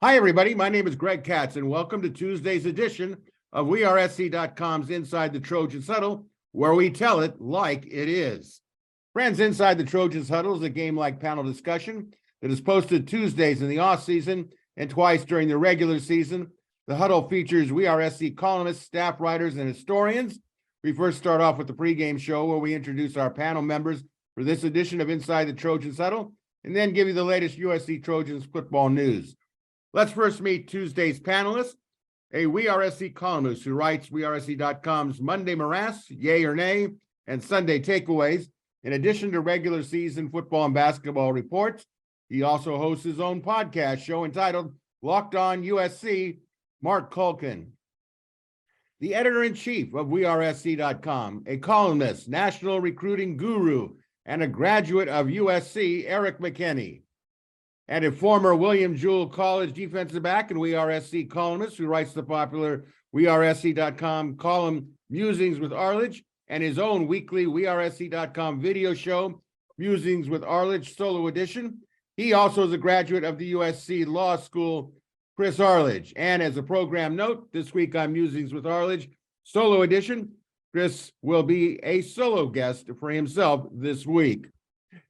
Hi, everybody. My name is Greg Katz, and welcome to Tuesday's edition of WeAreSC.com's Inside the Trojans Huddle, where we tell it like it is. Friends, Inside the Trojans Huddle is a game-like panel discussion that is posted Tuesdays in the off-season and twice during the regular season. The huddle features WeAreSC columnists, staff writers, and historians. We first start off with the pregame show, where we introduce our panel members for this edition of Inside the Trojans Huddle, and then give you the latest USC Trojans football news. Let's first meet Tuesday's panelist, a WeAreSC columnist who writes WeAreSC.com's Monday Morass, Yay or Nay, and Sunday Takeaways. In addition to regular season football and basketball reports, he also hosts his own podcast show entitled Locked On USC, Marc Kulkin. The editor-in-chief of WeAreSC.com, a columnist, national recruiting guru, and a graduate of USC, Erik McKinney. And a former William Jewell College defensive back and WeAreSC columnist who writes the popular WeAreSC.com column Musings with Arledge and his own weekly WeAreSC.com video show, Musings with Arledge Solo Edition. He also is a graduate of the USC Law School, Chris Arledge. And as a program note, this week on Musings with Arledge Solo Edition, Chris will be a solo guest for himself this week.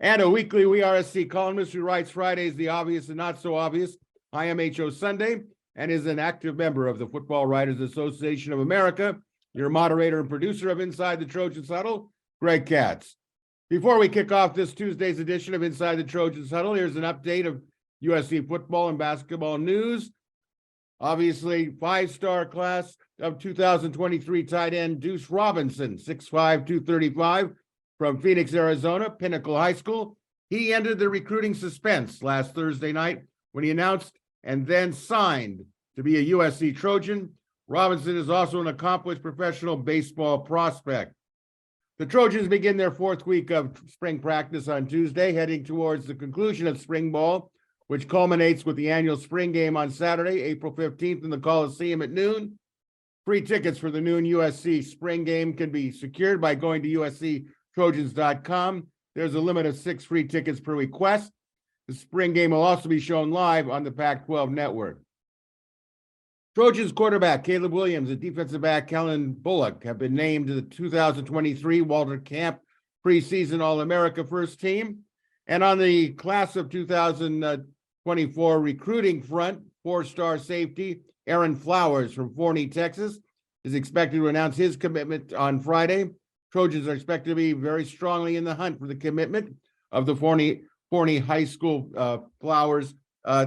And a weekly WeAreSC columnist who writes Fridays, The Obvious and Not So Obvious, IMHO Sunday, and is an active member of the Football Writers Association of America. Your moderator and producer of Inside the Trojans Huddle, Greg Katz. Before we kick off this Tuesday's edition of Inside the Trojans Huddle, here's an update of USC football and basketball news. Obviously, five-star class of 2023 tight end Deuce Robinson, 6'5", 235, from Phoenix, Arizona, Pinnacle High School. He ended the recruiting suspense last Thursday night when he announced and then signed to be a USC Trojan. Robinson is also an accomplished professional baseball prospect. The Trojans begin their fourth week of spring practice on Tuesday, heading towards the conclusion of spring ball, which culminates with the annual spring game on Saturday, April 15th in the Coliseum at noon. Free tickets for the noon USC spring game can be secured by going to USCTrojans.com. There's a limit of 6 free tickets per request. The spring game will also be shown live on the Pac-12 network. Trojans quarterback Caleb Williams and defensive back Kellen Bullock have been named to the 2023 Walter Camp preseason All-America first team. And on the class of 2024 recruiting front, 4-star safety Aaron Flowers from Forney, Texas, is expected to announce his commitment on Friday. Trojans are expected to be very strongly in the hunt for the commitment of the Forney High School Flowers.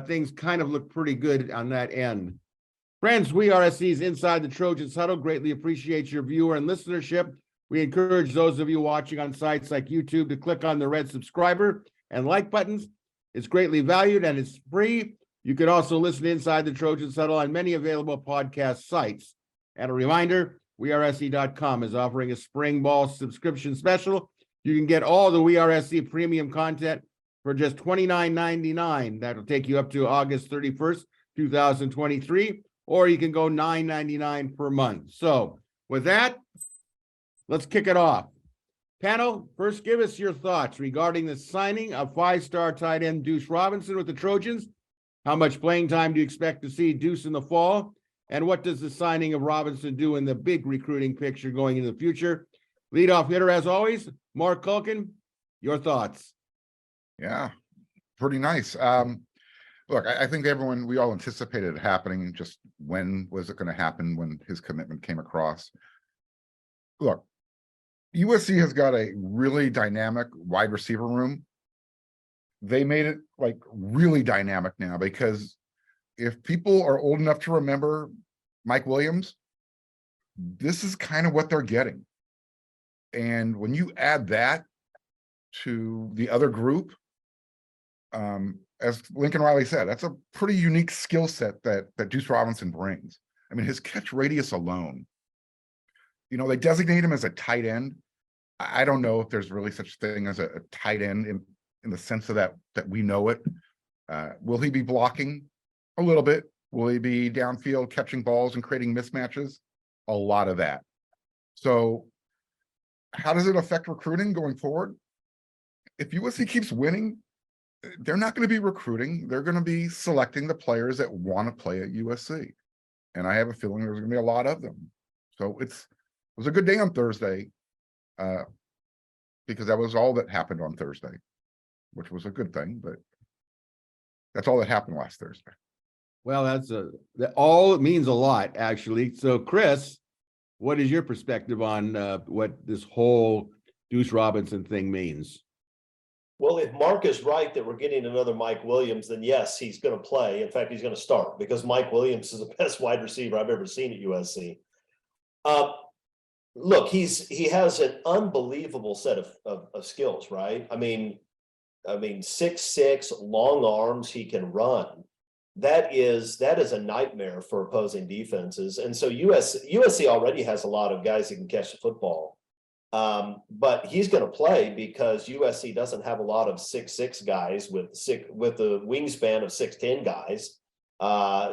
Things kind of look pretty good on that end. Friends, WeAreSC's Inside the Trojans Huddle greatly appreciates your viewer and listenership. We encourage those of you watching on sites like YouTube to click on the red subscriber and like buttons. It's greatly valued and it's free. You can also listen to Inside the Trojans Huddle on many available podcast sites. And a reminder, WeAreSC.com is offering a spring ball subscription special. You can get all the WeAreSC premium content for just $29.99. That'll take you up to August 31st, 2023, or you can go $9.99 per month. So with that, let's kick it off. Panel, first give us your thoughts regarding the signing of five-star tight end Deuce Robinson with the Trojans. How much playing time do you expect to see Deuce in the fall? And what does the signing of Robinson do in the big recruiting picture going into the future? Leadoff hitter, as always, Marc Kulkin, your thoughts. Yeah, pretty nice. Look, I think we all anticipated it happening. Just when was it going to happen when his commitment came across? Look, USC has got a really dynamic wide receiver room. They made it like really dynamic now because if people are old enough to remember Mike Williams, this is kind of what they're getting. And when you add that to the other group, as Lincoln Riley said, that's a pretty unique skill set that Deuce Robinson brings. I mean, his catch radius alone, they designate him as a tight end. I don't know if there's really such thing as a tight end in the sense of that we know it. Will he be blocking? A little bit. Will he be downfield catching balls and creating mismatches? A lot of that. So how does it affect recruiting going forward? If USC keeps winning, they're not going to be recruiting. They're going to be selecting the players that want to play at USC. And I have a feeling there's going to be a lot of them. So it was a good day on Thursday, because that was all that happened on Thursday, which was a good thing, but that's all that happened last Thursday. Well, that all means a lot, actually. So, Chris, what is your perspective on what this whole Deuce Robinson thing means? Well, if Mark is right that we're getting another Mike Williams, then yes, he's going to play. In fact, he's going to start because Mike Williams is the best wide receiver I've ever seen at USC. Look, he has an unbelievable set of skills, right? I mean, 6'6", long arms, he can run. That is a nightmare for opposing defenses. And so USC already has a lot of guys that can catch the football. But he's going to play because USC doesn't have a lot of 6'6" guys with the wingspan of 6'10" guys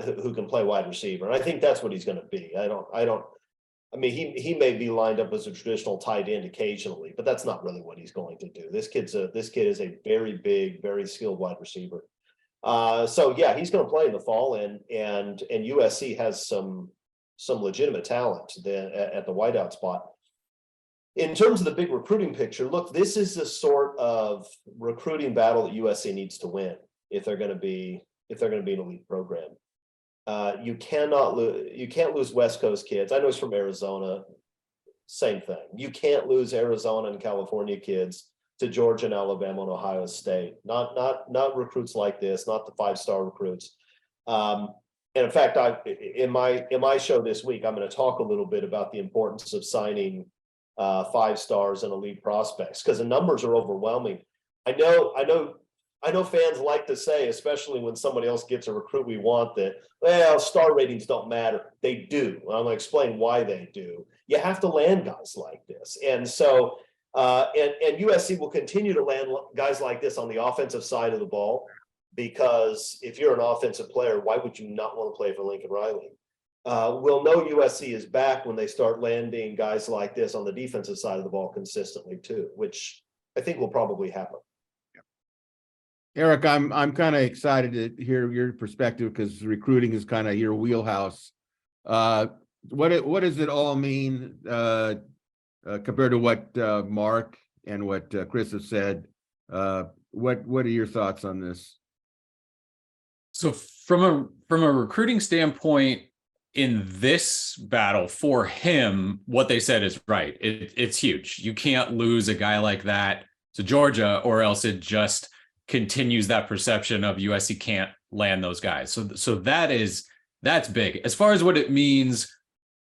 who can play wide receiver. And I think that's what he's going to be. I mean, he may be lined up as a traditional tight end occasionally, but that's not really what he's going to do. This kid is a very big, very skilled wide receiver. So yeah, he's going to play in the fall, and USC has some legitimate talent at the wideout spot. In terms of the big recruiting picture, look, this is the sort of recruiting battle that USC needs to win if they're going to be an elite program. You can't lose West Coast kids. I know he's from Arizona. Same thing. You can't lose Arizona and California kids to Georgia and Alabama and Ohio State. Not recruits like this. Not the 5-star recruits. And in fact, in my show this week, I'm going to talk a little bit about the importance of signing 5 stars and elite prospects because the numbers are overwhelming. I know fans like to say, especially when somebody else gets a recruit we want, that, well, star ratings don't matter. They do. I'm going to explain why they do. You have to land guys like this. And so, and USC will continue to land guys like this on the offensive side of the ball, because if you're an offensive player, why would you not want to play for Lincoln Riley? We'll know USC is back when they start landing guys like this on the defensive side of the ball consistently too, which I think will probably happen. Erik, I'm kind of excited to hear your perspective because recruiting is kind of your wheelhouse. What does it all mean compared to what Mark and what Chris have said? What are your thoughts on this? So from a recruiting standpoint, in this battle for him, what they said is right. It's huge. You can't lose a guy like that to Georgia, or else it just continues that perception of USC can't land those guys. So that's big. As far as what it means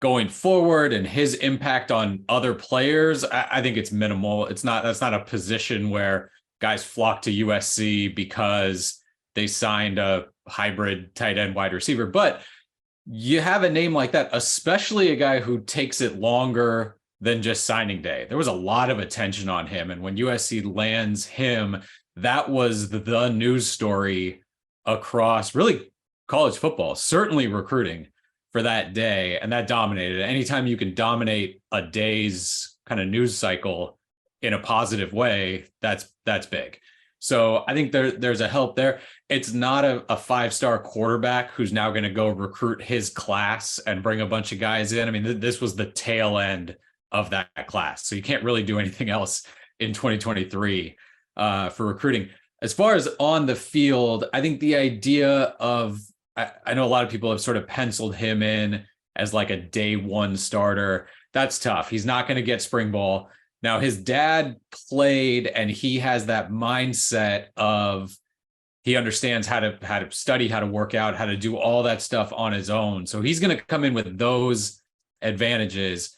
going forward and his impact on other players, I think it's minimal. That's not a position where guys flock to USC because they signed a hybrid tight end wide receiver. But you have a name like that, especially a guy who takes it longer than just signing day. There was a lot of attention on him. And when USC lands him, that was the news story across really college football, certainly recruiting for that day. And that dominated. Anytime you can dominate a day's kind of news cycle in a positive way, that's big. So I think there's a help there. It's not a 5-star quarterback who's now going to go recruit his class and bring a bunch of guys in. I mean, this was the tail end of that class. So you can't really do anything else in 2023 for recruiting. As far as on the field, I think the idea of, I know a lot of people have sort of penciled him in as like a day 1 starter. That's tough. He's not going to get spring ball. Now, his dad played, and he has that mindset of he understands how to study, how to work out, how to do all that stuff on his own. So he's going to come in with those advantages.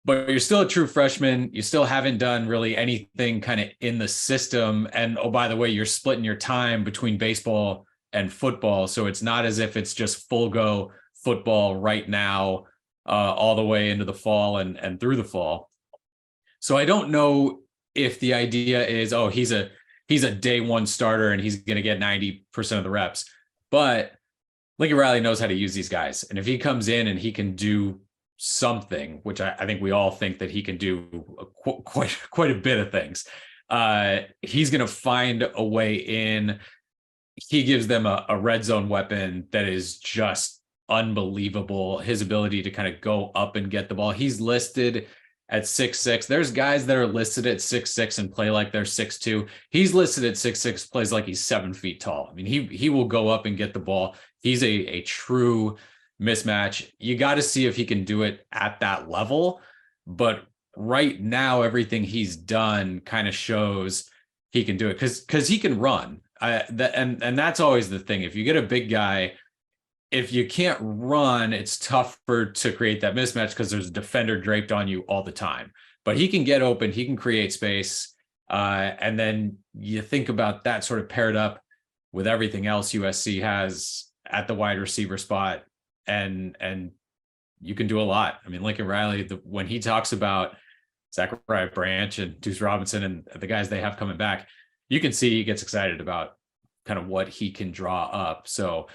But you're still a true freshman. You still haven't done really anything kind of in the system. And oh, by the way, you're splitting your time between baseball and football. So it's not as if it's just full go football right now, all the way into the fall and through the fall. So I don't know if the idea is, oh, he's a day 1 starter and he's going to get 90% of the reps. But Lincoln Riley knows how to use these guys. And if he comes in and he can do something, which I think we all think that he can do quite a bit of things, He's going to find a way in. He gives them a red zone weapon that is just unbelievable. His ability to kind of go up and get the ball. He's listed at 6'6". There's guys that are listed at 6'6" and play like they're 6'2". He's listed at 6'6", plays like he's 7 feet tall. I mean, he will go up and get the ball. He's a true mismatch. You got to see if he can do it at that level. But right now, everything he's done kind of shows he can do it because he can run. And that's always the thing. If you get a big guy, if you can't run, it's tougher to create that mismatch because there's a defender draped on you all the time. But he can get open, he can create space. And then you think about that sort of paired up with everything else USC has at the wide receiver spot. And you can do a lot. I mean, Lincoln Riley, when he talks about Zachariah Branch and Deuce Robinson and the guys they have coming back, you can see he gets excited about kind of what he can draw up. So,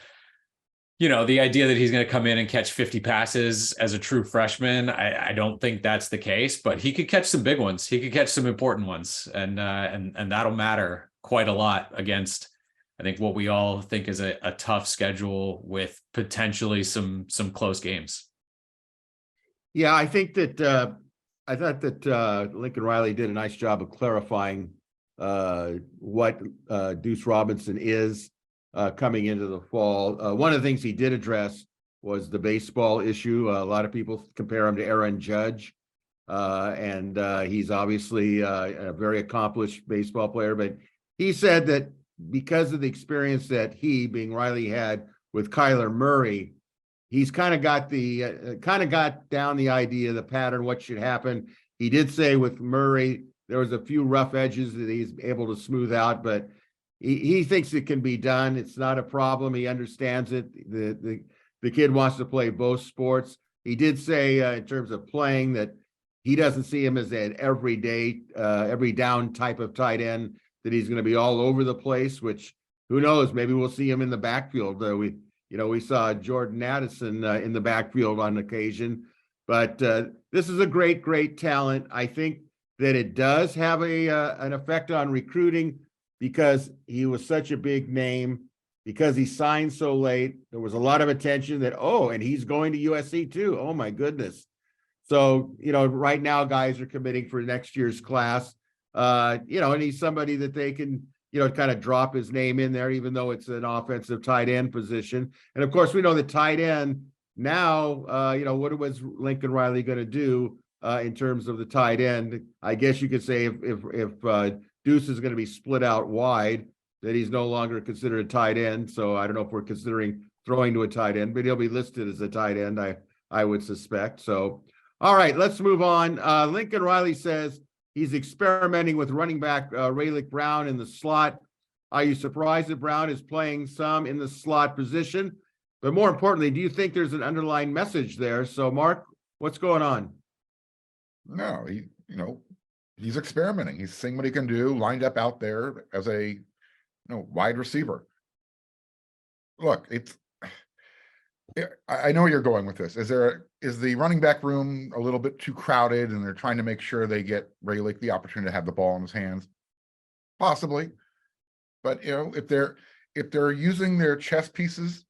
the idea that he's going to come in and catch 50 passes as a true freshman, I don't think that's the case, but he could catch some big ones. He could catch some important ones, and that'll matter quite a lot against, I think, what we all think is a tough schedule with potentially some close games. Yeah, I think that I thought that Lincoln Riley did a nice job of clarifying what Deuce Robinson is coming into the fall. One of the things he did address was the baseball issue. A lot of people compare him to Aaron Judge, and he's obviously a very accomplished baseball player. But he said that because of the experience that he, being Riley, had with Kyler Murray, he's kind of got down the idea, the pattern, what should happen. He did say with Murray, there was a few rough edges that he's able to smooth out, but he thinks it can be done. It's not a problem. He understands it. The kid wants to play both sports. He did say in terms of playing that he doesn't see him as an every down type of tight end, that he's going to be all over the place, which who knows, maybe we'll see him in the backfield. We saw Jordan Addison in the backfield on occasion, but this is a great talent. I think that it does have an effect on recruiting because he was such a big name, because he signed so late. There was a lot of attention that, and he's going to USC too. Oh my goodness. So, right now guys are committing for next year's class, and he's somebody that they can, kind of drop his name in there, even though it's an offensive tight end position. And of course, we know the tight end now, what was Lincoln Riley going to do in terms of the tight end? I guess you could say if Deuce is going to be split out wide, that he's no longer considered a tight end. So I don't know if we're considering throwing to a tight end, but he'll be listed as a tight end, I would suspect. So, all right, let's move on. Lincoln Riley says he's experimenting with running back Raylic Brown in the slot. Are you surprised that Brown is playing some in the slot position? But more importantly, do you think there's an underlying message there? So, Mark, what's going on? No, he's experimenting. He's seeing what he can do, lined up out there as a wide receiver. Look, I know where you're going with this. Is the running back room a little bit too crowded and they're trying to make sure they get Raylic the opportunity to have the ball in his hands? Possibly. But if they're using their chess pieces,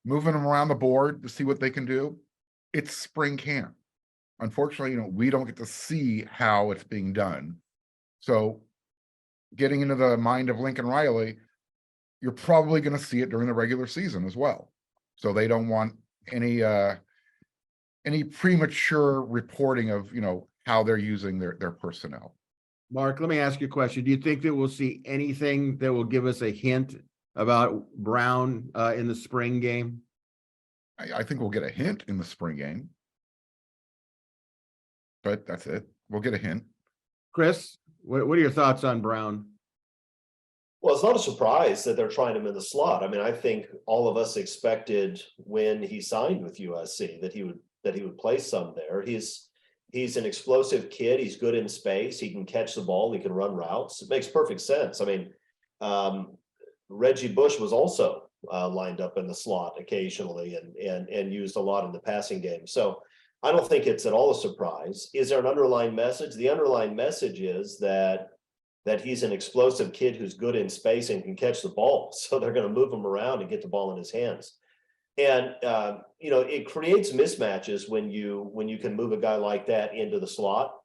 moving them around the board to see what they can do, it's spring camp. Unfortunately, we don't get to see how it's being done. So getting into the mind of Lincoln Riley, you're probably going to see it during the regular season as well. So they don't want any premature reporting of, how they're using their personnel. Mark, let me ask you a question. Do you think that we'll see anything that will give us a hint about Brown in the spring game? I think we'll get a hint in the spring game. But that's it. We'll get a hint. Chris, what are your thoughts on Brown? Well, it's not a surprise that they're trying him in the slot. I mean, I think all of us expected when he signed with USC that he would play some there. He's an explosive kid. He's good in space. He can catch the ball. He can run routes. It makes perfect sense. I mean, Reggie Bush was also lined up in the slot occasionally and used a lot in the passing game. So I don't think it's at all a surprise. Is there an underlying message? The underlying message is that that he's an explosive kid who's good in space and can catch the ball. So they're going to move him around and get the ball in his hands. And it creates mismatches when you can move a guy like that into the slot.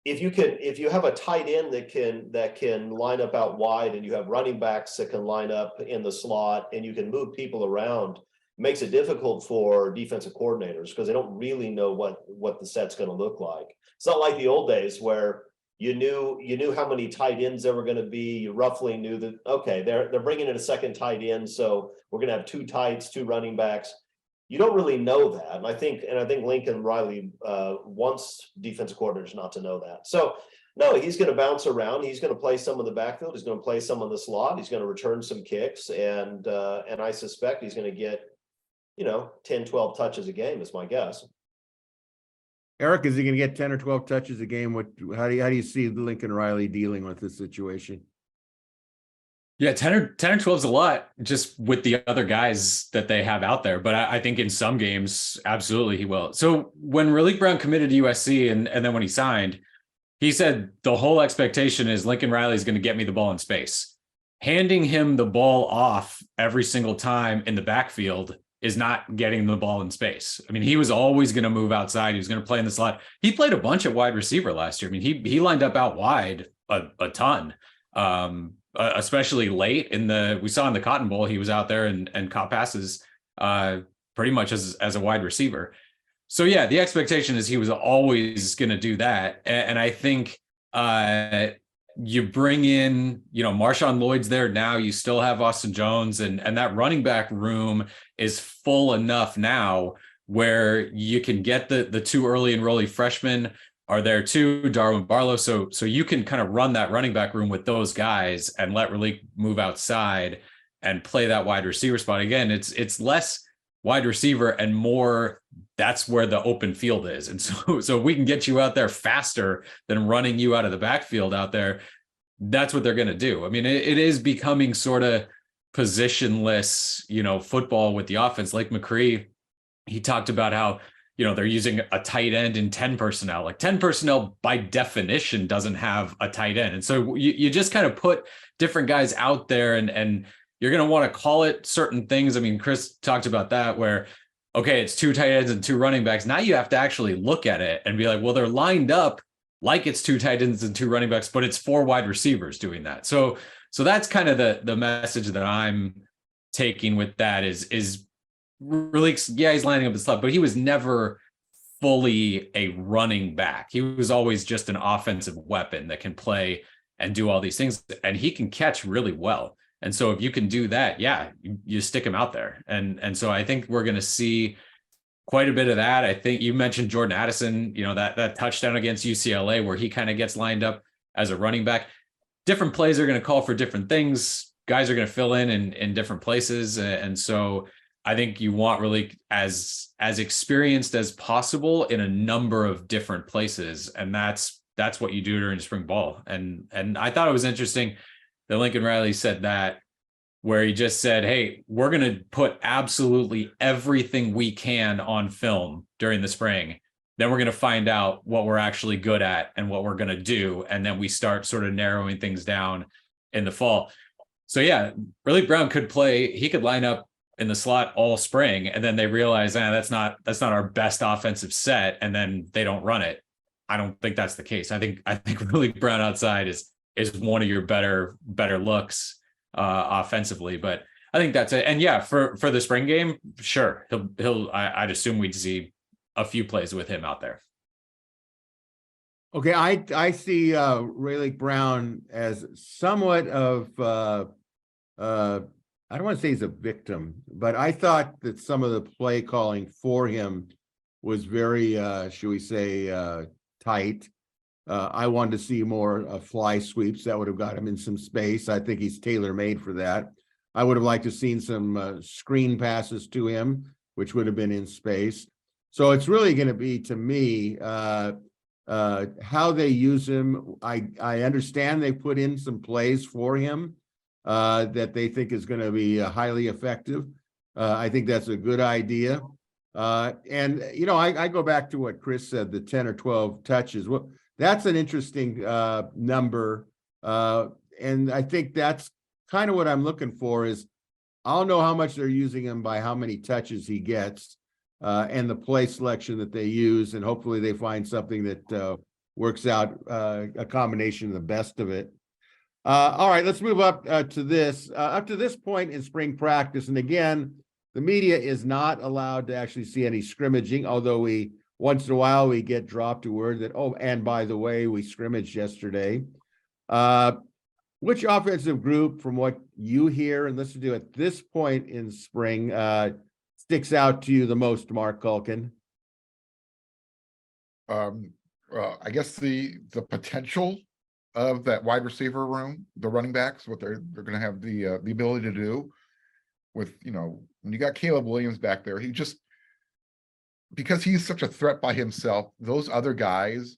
If you have a tight end that can line up out wide, and you have running backs that can line up in the slot, and you can move people around, it makes it difficult for defensive coordinators because they don't really know what the set's going to look like. It's not like the old days where you knew how many tight ends there were going to be. You roughly knew that, okay, they're bringing in a second tight end, so we're going to have 2 tights, 2 running backs. You don't really know that. And I think Lincoln Riley wants defensive coordinators not to know that. So no, he's going to bounce around. He's going to play some of the backfield. He's going to play some of the slot. He's going to return some kicks. And I suspect he's going to get, 10, 12 touches a game is my guess. Erik, is he going to get 10 or 12 touches a game? How do you see Lincoln Riley dealing with this situation? Yeah, 10 or 12 is a lot just with the other guys that they have out there. But I think in some games, absolutely he will. So when Raleek Brown committed to USC and then when he signed, he said the whole expectation is Lincoln Riley is going to get me the ball in space. Handing him the ball off every single time in the backfield is not getting the ball in space. I mean, he was always going to move outside. He was going to play in the slot. He played a bunch at wide receiver last year. I mean, he lined up out wide a ton. Especially late we saw in the Cotton Bowl, he was out there and caught passes pretty much as a wide receiver. So yeah, the expectation is he was always going to do that. And I think you bring in, Marshawn Lloyd's there now, you still have Austin Jones and that running back room is full enough now where you can get the 2 early enrollee freshmen are there too, Darwin Barlow. So you can kind of run that running back room with those guys and let Raleek move outside and play that wide receiver spot. Again, it's less wide receiver and more that's where the open field is. And so we can get you out there faster than running you out of the backfield out there. That's what they're going to do. I mean, it is becoming sort of positionless, football with the offense. Like McCree, he talked about how, they're using a tight end in 10 personnel. Like 10 personnel by definition doesn't have a tight end. And so you just kind of put different guys out there and you're going to want to call it certain things. I mean, Chris talked about that where, okay, it's 2 tight ends and 2 running backs. Now you have to actually look at it and be like, well, they're lined up like it's 2 tight ends and 2 running backs, but it's 4 wide receivers doing that. So that's kind of the message that I'm taking with that is really, yeah, he's lining up the slot, but he was never fully a running back. He was always just an offensive weapon that can play and do all these things, and he can catch really well. And so if you can do that, yeah, you stick him out there. And so I think we're going to see quite a bit of that. I think you mentioned Jordan Addison, that touchdown against UCLA where he kind of gets lined up as a running back. Different plays are going to call for different things. Guys are going to fill in different places. And so I think you want really as experienced as possible in a number of different places. And that's what you do during spring ball. And I thought it was interesting that Lincoln Riley said that, where he just said, hey, we're going to put absolutely everything we can on film during the spring. Then we're going to find out what we're actually good at and what we're going to do. And then we start sort of narrowing things down in the fall. So yeah, Raylic Brown could play. He could line up in the slot all spring, and then they realize, that's not our best offensive set, and then they don't run it. I don't think that's the case. I think Raylic Brown outside is one of your better looks offensively, but I think that's it. And yeah, for the spring game, sure, I'd assume we'd see a few plays with him out there. Okay, I see Raylic Brown as somewhat of I don't want to say he's a victim, but I thought that some of the play calling for him was very, should we say, tight. I wanted to see more fly sweeps that would have got him in some space. I think he's tailor-made for that. I would have liked to have seen some screen passes to him, which would have been in space. So it's really going to be, to me, how they use him. I understand they put in some plays for him that they think is going to be highly effective. I think that's a good idea. And I go back to what Chris said, the 10 or 12 touches. Well, that's an interesting number. And I think that's kind of what I'm looking for is I'll know how much they're using him by how many touches he gets and the play selection that they use. And hopefully they find something that works out a combination of the best of it. All right, let's move up to this. Up to this point in spring practice, and again, the media is not allowed to actually see any scrimmaging, although we once in a while we get dropped a word that, oh, and by the way, we scrimmaged yesterday. Which offensive group, from what you hear and listen to at this point in spring, sticks out to you the most, Marc Kulkin? I guess the potential of that wide receiver room, the running backs, what they're going to have the ability to do with, when you got Caleb Williams back there, he just, because he's such a threat by himself, those other guys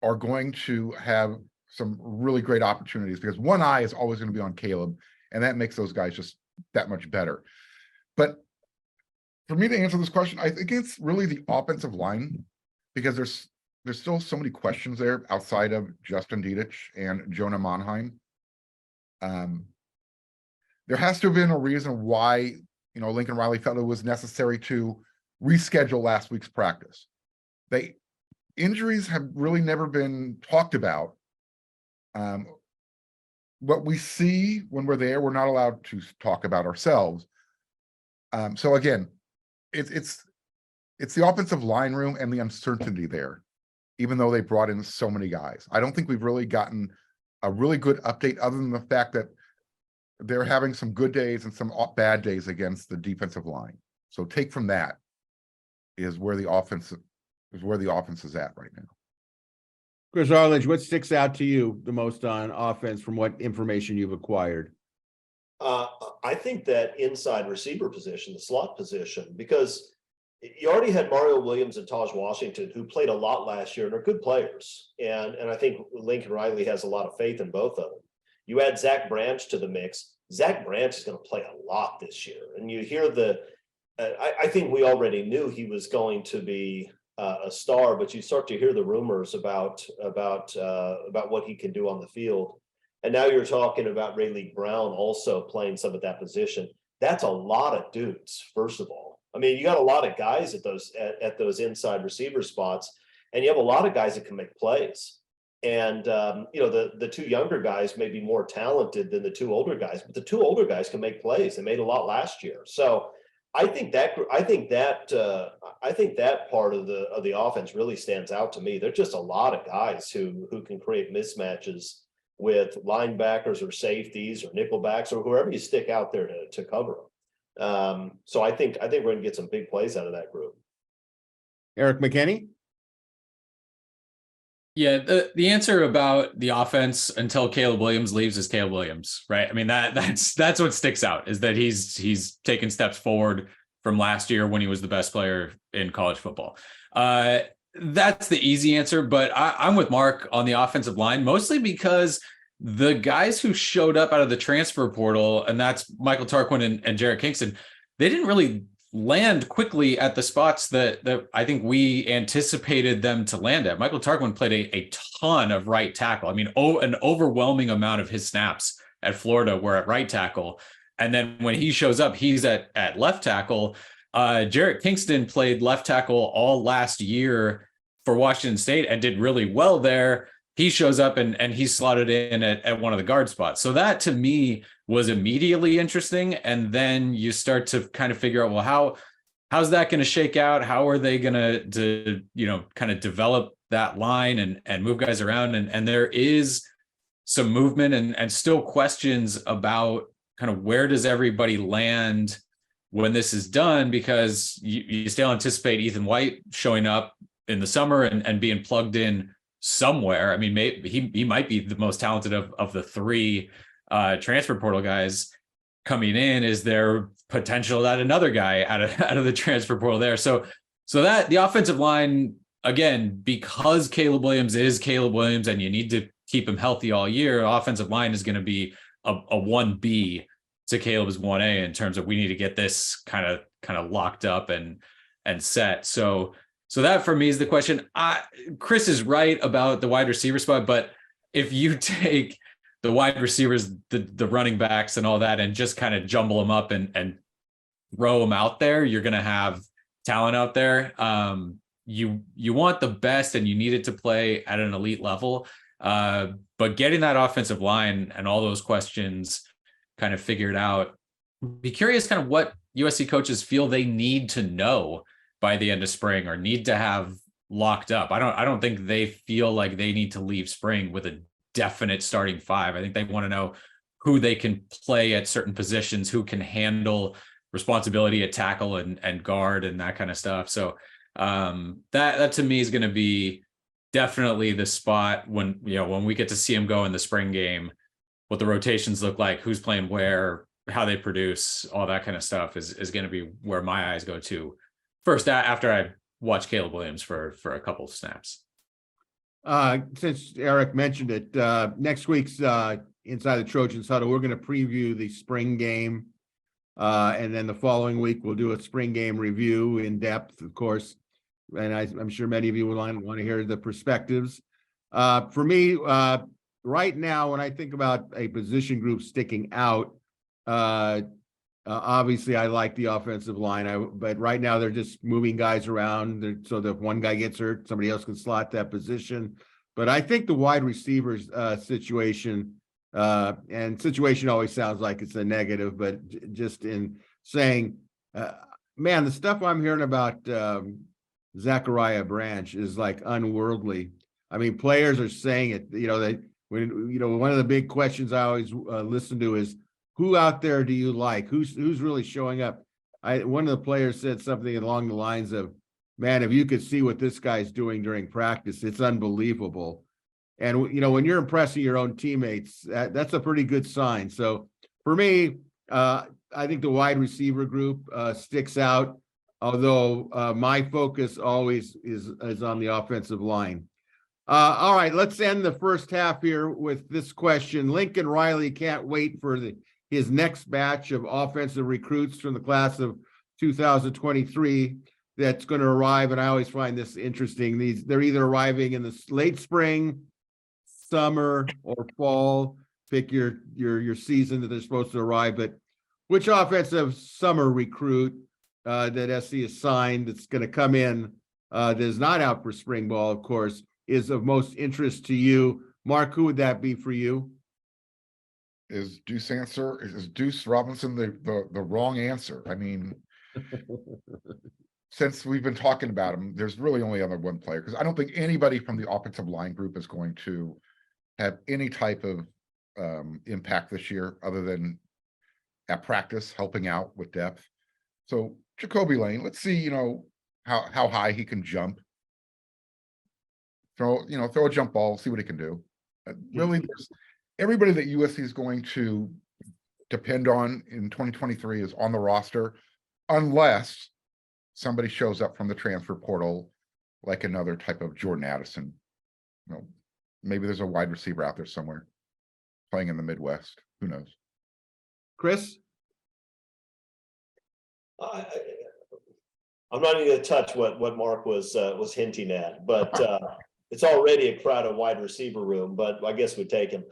are going to have some really great opportunities because one eye is always going to be on Caleb, and that makes those guys just that much better. But for me to answer this question, I think it's really the offensive line, because there's still so many questions there outside of Justin Dedich and Jonah Monheim. There has to have been a reason why, Lincoln Riley felt it was necessary to reschedule last week's practice. Injuries have really never been talked about. What we see when we're there, we're not allowed to talk about ourselves. So again, it's the offensive line room and the uncertainty there, even though they brought in so many guys. I don't think we've really gotten a really good update other than the fact that they're having some good days and some bad days against the defensive line. So take from that is where the offense is at right now. Chris Arledge, what sticks out to you the most on offense from what information you've acquired? I think that inside receiver position, the slot position, because you already had Mario Williams and Taj Washington, who played a lot last year and are good players. And I think Lincoln Riley has a lot of faith in both of them. You add Zach Branch to the mix. Zach Branch is going to play a lot this year. And you hear I think we already knew he was going to be a star, but you start to hear the rumors about what he can do on the field. And now you're talking about Raylic Brown also playing some of that position. That's a lot of dudes, first of all. I mean, you got a lot of guys at those inside receiver spots, and you have a lot of guys that can make plays. And the two younger guys may be more talented than the two older guys, but the two older guys can make plays. They made a lot last year. So I think that part of the offense really stands out to me. There's just a lot of guys who can create mismatches with linebackers or safeties or nickelbacks or whoever you stick out there to cover them. So I think we're going to get some big plays out of that group. Erik McKinney? Yeah, the answer about the offense until Caleb Williams leaves is Caleb Williams, right? I mean, that's what sticks out, is that he's taken steps forward from last year when he was the best player in college football. That's the easy answer, but I'm with Marc on the offensive line, mostly because the guys who showed up out of the transfer portal, and that's Michael Tarquin and Jarrett Kingston, they didn't really land quickly at the spots that I think we anticipated them to land at. Michael Tarquin played a ton of right tackle. I mean, an overwhelming amount of his snaps at Florida were at right tackle. And then when he shows up, he's at left tackle. Jarrett Kingston played left tackle all last year for Washington State and did really well there. He shows up and he's slotted in at one of the guard spots. So that to me was immediately interesting. And then you start to kind of figure out, well, how's that going to shake out? How are they going to kind of develop that line and move guys around? And there is some movement and still questions about kind of where does everybody land when this is done, because you still anticipate Ethan White showing up in the summer and being plugged in somewhere. I mean, maybe he might be the most talented of the three transfer portal guys coming in. Is there potential that another guy out of the transfer portal there? So that the offensive line, again, because Caleb Williams is Caleb Williams and you need to keep him healthy all year, offensive line is going to be a 1B to Caleb's 1A in terms of we need to get this kind of locked up and set. So So that for me is the question. Chris is right about the wide receiver spot, but if you take the wide receivers, the running backs and all that, and just kind of jumble them up and throw them out there, you're going to have talent out there. You want the best and you need it to play at an elite level. But getting that offensive line and all those questions kind of figured out, be curious kind of what USC coaches feel they need to know by the end of spring or need to have locked up. I don't think they feel like they need to leave spring with a definite starting five. I think they want to know who they can play at certain positions, who can handle responsibility at tackle and guard and that kind of stuff. So that to me is going to be definitely the spot when we get to see them go in the spring game, what the rotations look like, who's playing where, how they produce, all that kind of stuff is going to be where my eyes go to first after I watch Caleb Williams for a couple of snaps. Since Erik mentioned it, next week's Inside the Trojans Huddle, we're going to preview the spring game. And then the following week, we'll do a spring game review in depth, of course. And I'm sure many of you will want to hear the perspectives. For me, right now, when I think about a position group sticking out, obviously I like the offensive line, but right now they're just moving guys around so that if one guy gets hurt, somebody else can slot that position. But I think the wide receivers situation, and situation always sounds like it's a negative, but just in saying, man, the stuff I'm hearing about Zachariah Branch is like unworldly. I mean, players are saying it, one of the big questions I always listen to is, who out there do you like? Who's really showing up? One of the players said something along the lines of, man, if you could see what this guy's doing during practice, it's unbelievable. And, when you're impressing your own teammates, that's a pretty good sign. So for me, I think the wide receiver group sticks out, although my focus always is on the offensive line. All right, let's end the first half here with this question. Lincoln Riley can't wait for his next batch of offensive recruits from the class of 2023 that's going to arrive. And I always find this interesting. They're either arriving in the late spring, summer, or fall. Pick your season that they're supposed to arrive. But which offensive summer recruit that SC has signed that's going to come in that is not out for spring ball, of course, is of most interest to you? Mark, who would that be for you? Is Deuce Robinson the wrong answer? I mean, since we've been talking about him, there's really only other one player, because I don't think anybody from the offensive line group is going to have any type of impact this year other than at practice, helping out with depth. So Jacoby Lane, let's see, how high he can jump. Throw a jump ball, see what he can do. Really, everybody that USC is going to depend on in 2023 is on the roster, unless somebody shows up from the transfer portal, like another type of Jordan Addison. Maybe there's a wide receiver out there somewhere playing in the Midwest. Who knows? Chris? I'm not even going to touch what Mark was hinting at, but it's already a crowded wide receiver room, but I guess we'd take him.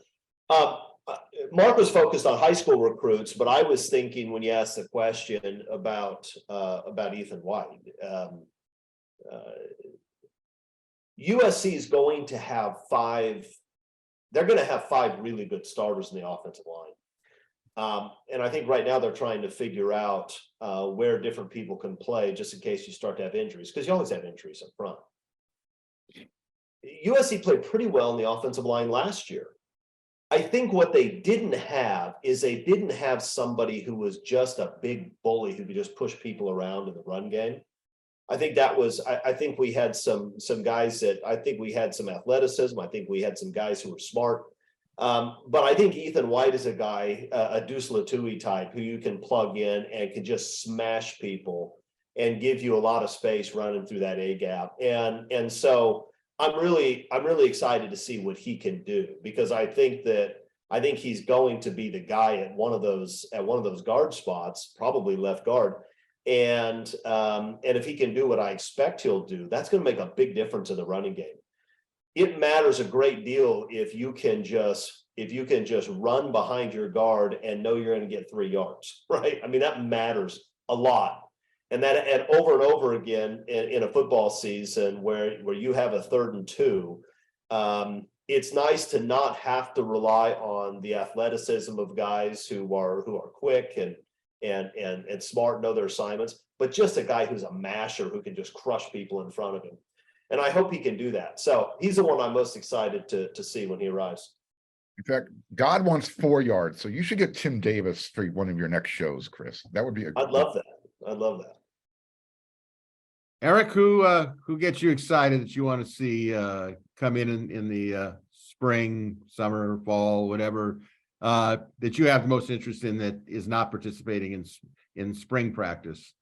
Mark was focused on high school recruits, but I was thinking when you asked the question about Ethan White, USC is going to have five really good starters in the offensive line. And I think right now they're trying to figure out where different people can play just in case you start to have injuries, because you always have injuries up front. USC played pretty well in the offensive line last year. I think what they didn't have is they didn't have somebody who was just a big bully who could just push people around in the run game. I think I think we had some guys that I think we had some athleticism. I think we had some guys who were smart. But I think Ethan White is a guy, a Deuce Latui type, who you can plug in and can just smash people and give you a lot of space running through that A gap. And so I'm really excited to see what he can do, because I think he's going to be the guy at one of those guard spots, probably left guard. And if he can do what I expect he'll do, that's going to make a big difference in the running game. It matters a great deal if you can just run behind your guard and know you're going to get 3 yards, right? I mean, that matters a lot. And over again in a football season where you have a 3rd and 2, it's nice to not have to rely on the athleticism of guys who are quick and smart, know their assignments, but just a guy who's a masher who can just crush people in front of him. And I hope he can do that. So he's the one I'm most excited to see when he arrives. In fact, God wants 4 yards, so you should get Tim Davis for one of your next shows, Chris. That would be I'd love that. I'd love that. Erik, who gets you excited that you want to see come in the spring, summer, fall, whatever, that you have the most interest in that is not participating in spring practice?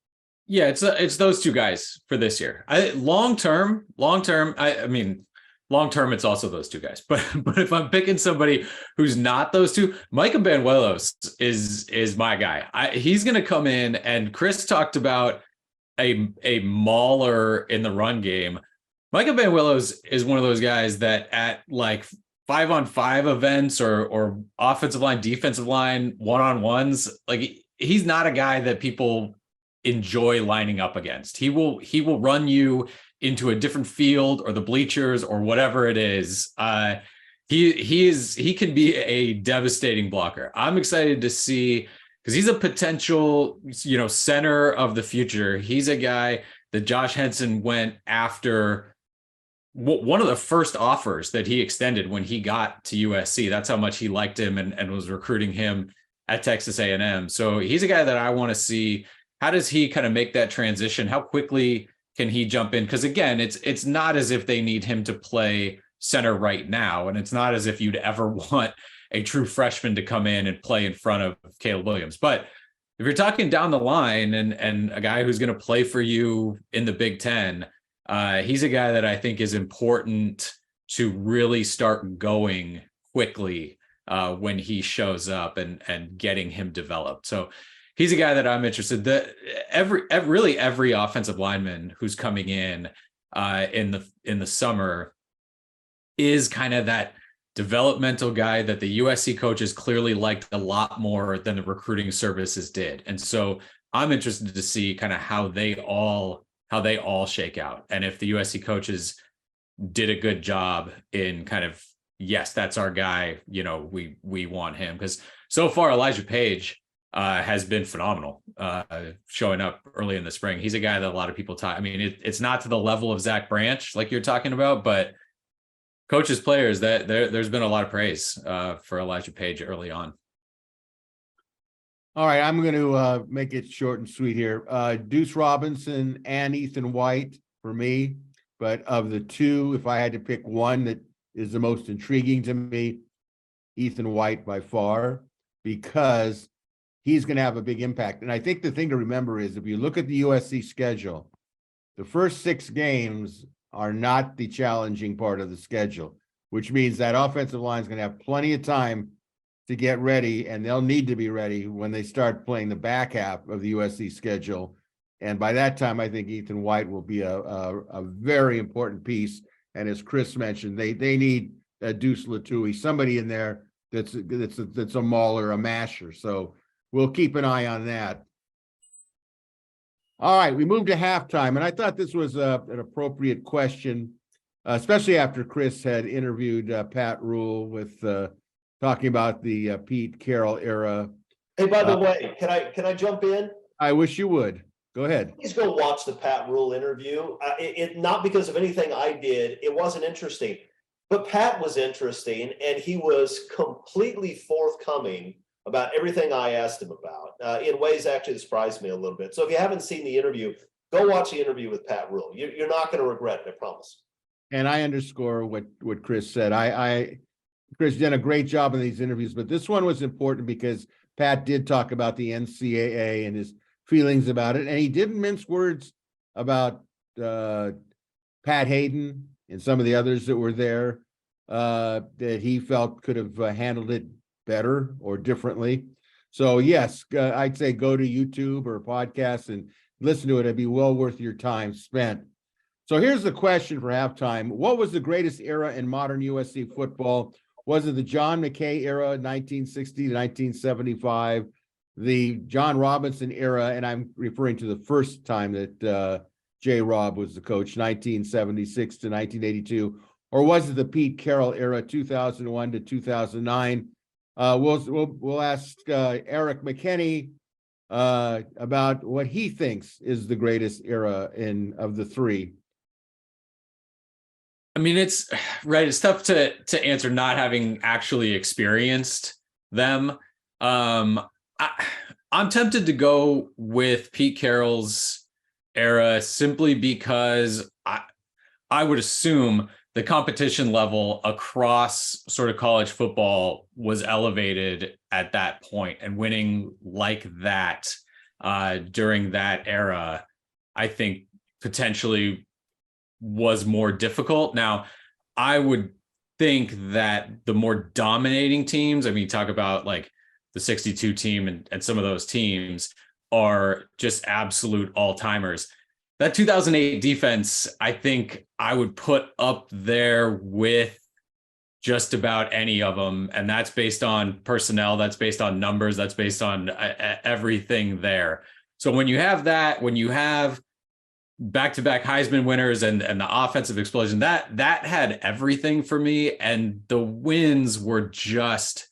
Yeah, it's those 2 guys for this year. Long term, I mean, long term, it's also those 2 guys. But if I'm picking somebody who's not those 2, Micah Banuelos is my guy. He's going to come in, and Chris talked about a mauler in the run game. Micah Banuelos is one of those guys that at like 5-on-5 events or offensive line, defensive line, one-on-ones, like he's not a guy that people enjoy lining up against. He will run you into a different field or the bleachers or whatever it is. He can be a devastating blocker. I'm excited to see, because he's a potential, center of the future. He's a guy that Josh Henson went after. One of the first offers that he extended when he got to USC. That's how much he liked him and was recruiting him at Texas A&M. So he's a guy that I want to see. How does he kind of make that transition? How quickly can he jump in? Because again, it's not as if they need him to play center right now. And it's not as if you'd ever want a true freshman to come in and play in front of Caleb Williams. But if you're talking down the line and a guy who's going to play for you in the Big Ten, he's a guy that I think is important to really start going quickly when he shows up and getting him developed. So he's a guy that I'm interested. That every offensive lineman who's coming in the summer is kind of that developmental guy that the USC coaches clearly liked a lot more than the recruiting services did. And so I'm interested to see kind of how they all shake out. And if the USC coaches did a good job in kind of, yes, that's our guy, we want him. Because so far, Elijah Page has been phenomenal showing up early in the spring. He's a guy that a lot of people talk. I mean, it's not to the level of Zach Branch like you're talking about, but coaches, players, that there's been a lot of praise for Elijah Page early on. All right, I'm going to make it short and sweet here. Deuce Robinson and Ethan White for me, but of the 2, if I had to pick one that is the most intriguing to me, Ethan White by far, because he's going to have a big impact. And I think the thing to remember is if you look at the USC schedule, the first 6 games are not the challenging part of the schedule, which means that offensive line is going to have plenty of time to get ready, and they'll need to be ready when they start playing the back half of the USC schedule. And by that time, I think Ethan White will be a very important piece. And as Chris mentioned, they need a Deuce Latui, somebody in there that's a mauler, a masher. So we'll keep an eye on that. All right, we moved to halftime, and I thought this was an appropriate question, especially after Chris had interviewed Pat Rule with talking about the Pete Carroll era. Hey, by the way, can I jump in? I wish you would. Go ahead. Please go watch the Pat Rule interview. It not because of anything I did. It wasn't interesting, but Pat was interesting, and he was completely forthcoming about everything I asked him about in ways actually that surprised me a little bit. So if you haven't seen the interview, go watch the interview with Pat Rule. You're not going to regret it, I promise. And I underscore what Chris said. Chris did a great job in these interviews, but this one was important because Pat did talk about the NCAA and his feelings about it. And he didn't mince words about Pat Hayden and some of the others that were there that he felt could have handled it better or differently. So yes, I'd say go to YouTube or podcast and listen to it. It'd be well worth your time spent. So here's the question for halftime. What was the greatest era in modern USC football? Was it the John McKay era, 1960 to 1975, the John Robinson era, and I'm referring to the first time that J. Rob was the coach, 1976 to 1982, or was it the Pete Carroll era, 2001 to 2009? We'll ask Erik McKinney about what he thinks is the greatest era of the three. I mean, it's right. It's tough to answer not having actually experienced them. I'm tempted to go with Pete Carroll's era simply because I would assume the competition level across sort of college football was elevated at that point, and winning like that during that era, I think potentially was more difficult. Now, I would think that the more dominating teams, I mean, talk about like the 62 team and some of those teams are just absolute all-timers. That 2008 defense, I think I would put up there with just about any of them. And that's based on personnel, that's based on numbers, that's based on everything there. So when you have that, when you have back-to-back Heisman winners and the offensive explosion, that had everything for me. And the wins were just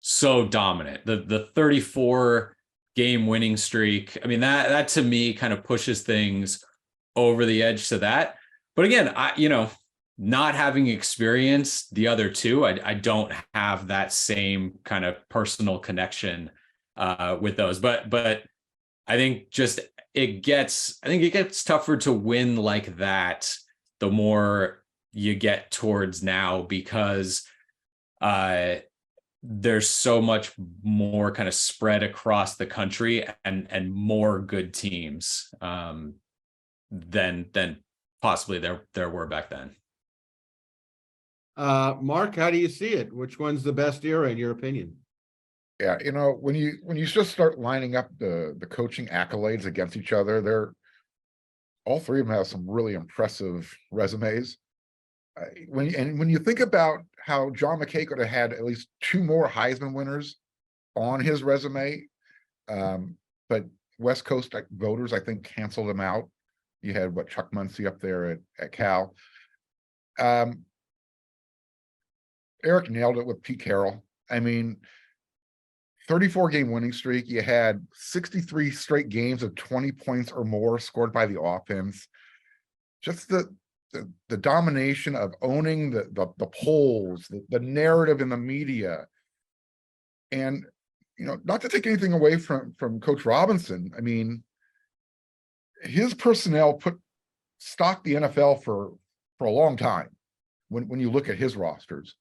so dominant. The 34 game winning streak. I mean, that to me kind of pushes things over the edge to that. But again, not having experienced the other two, I don't have that same kind of personal connection with those. But I think it gets tougher to win like that the more you get towards now, because there's so much more kind of spread across the country and more good teams than possibly there were back then. Mark, how do you see it? Which one's the best era in your opinion? Yeah, when you just start lining up the coaching accolades against each other, all three of them have some really impressive resumes. When you think about how John McKay could have had at least two more Heisman winners on his resume, but West Coast voters, I think, canceled him out. You had Chuck Muncie up there at Cal. Erik nailed it with Pete Carroll. I mean, 34 game winning streak. You had 63 straight games of 20 points or more scored by the offense. Just the domination of owning the polls, the narrative in the media. And, not to take anything away from Coach Robinson. I mean, his personnel stocked the NFL for a long time. When you look at his rosters,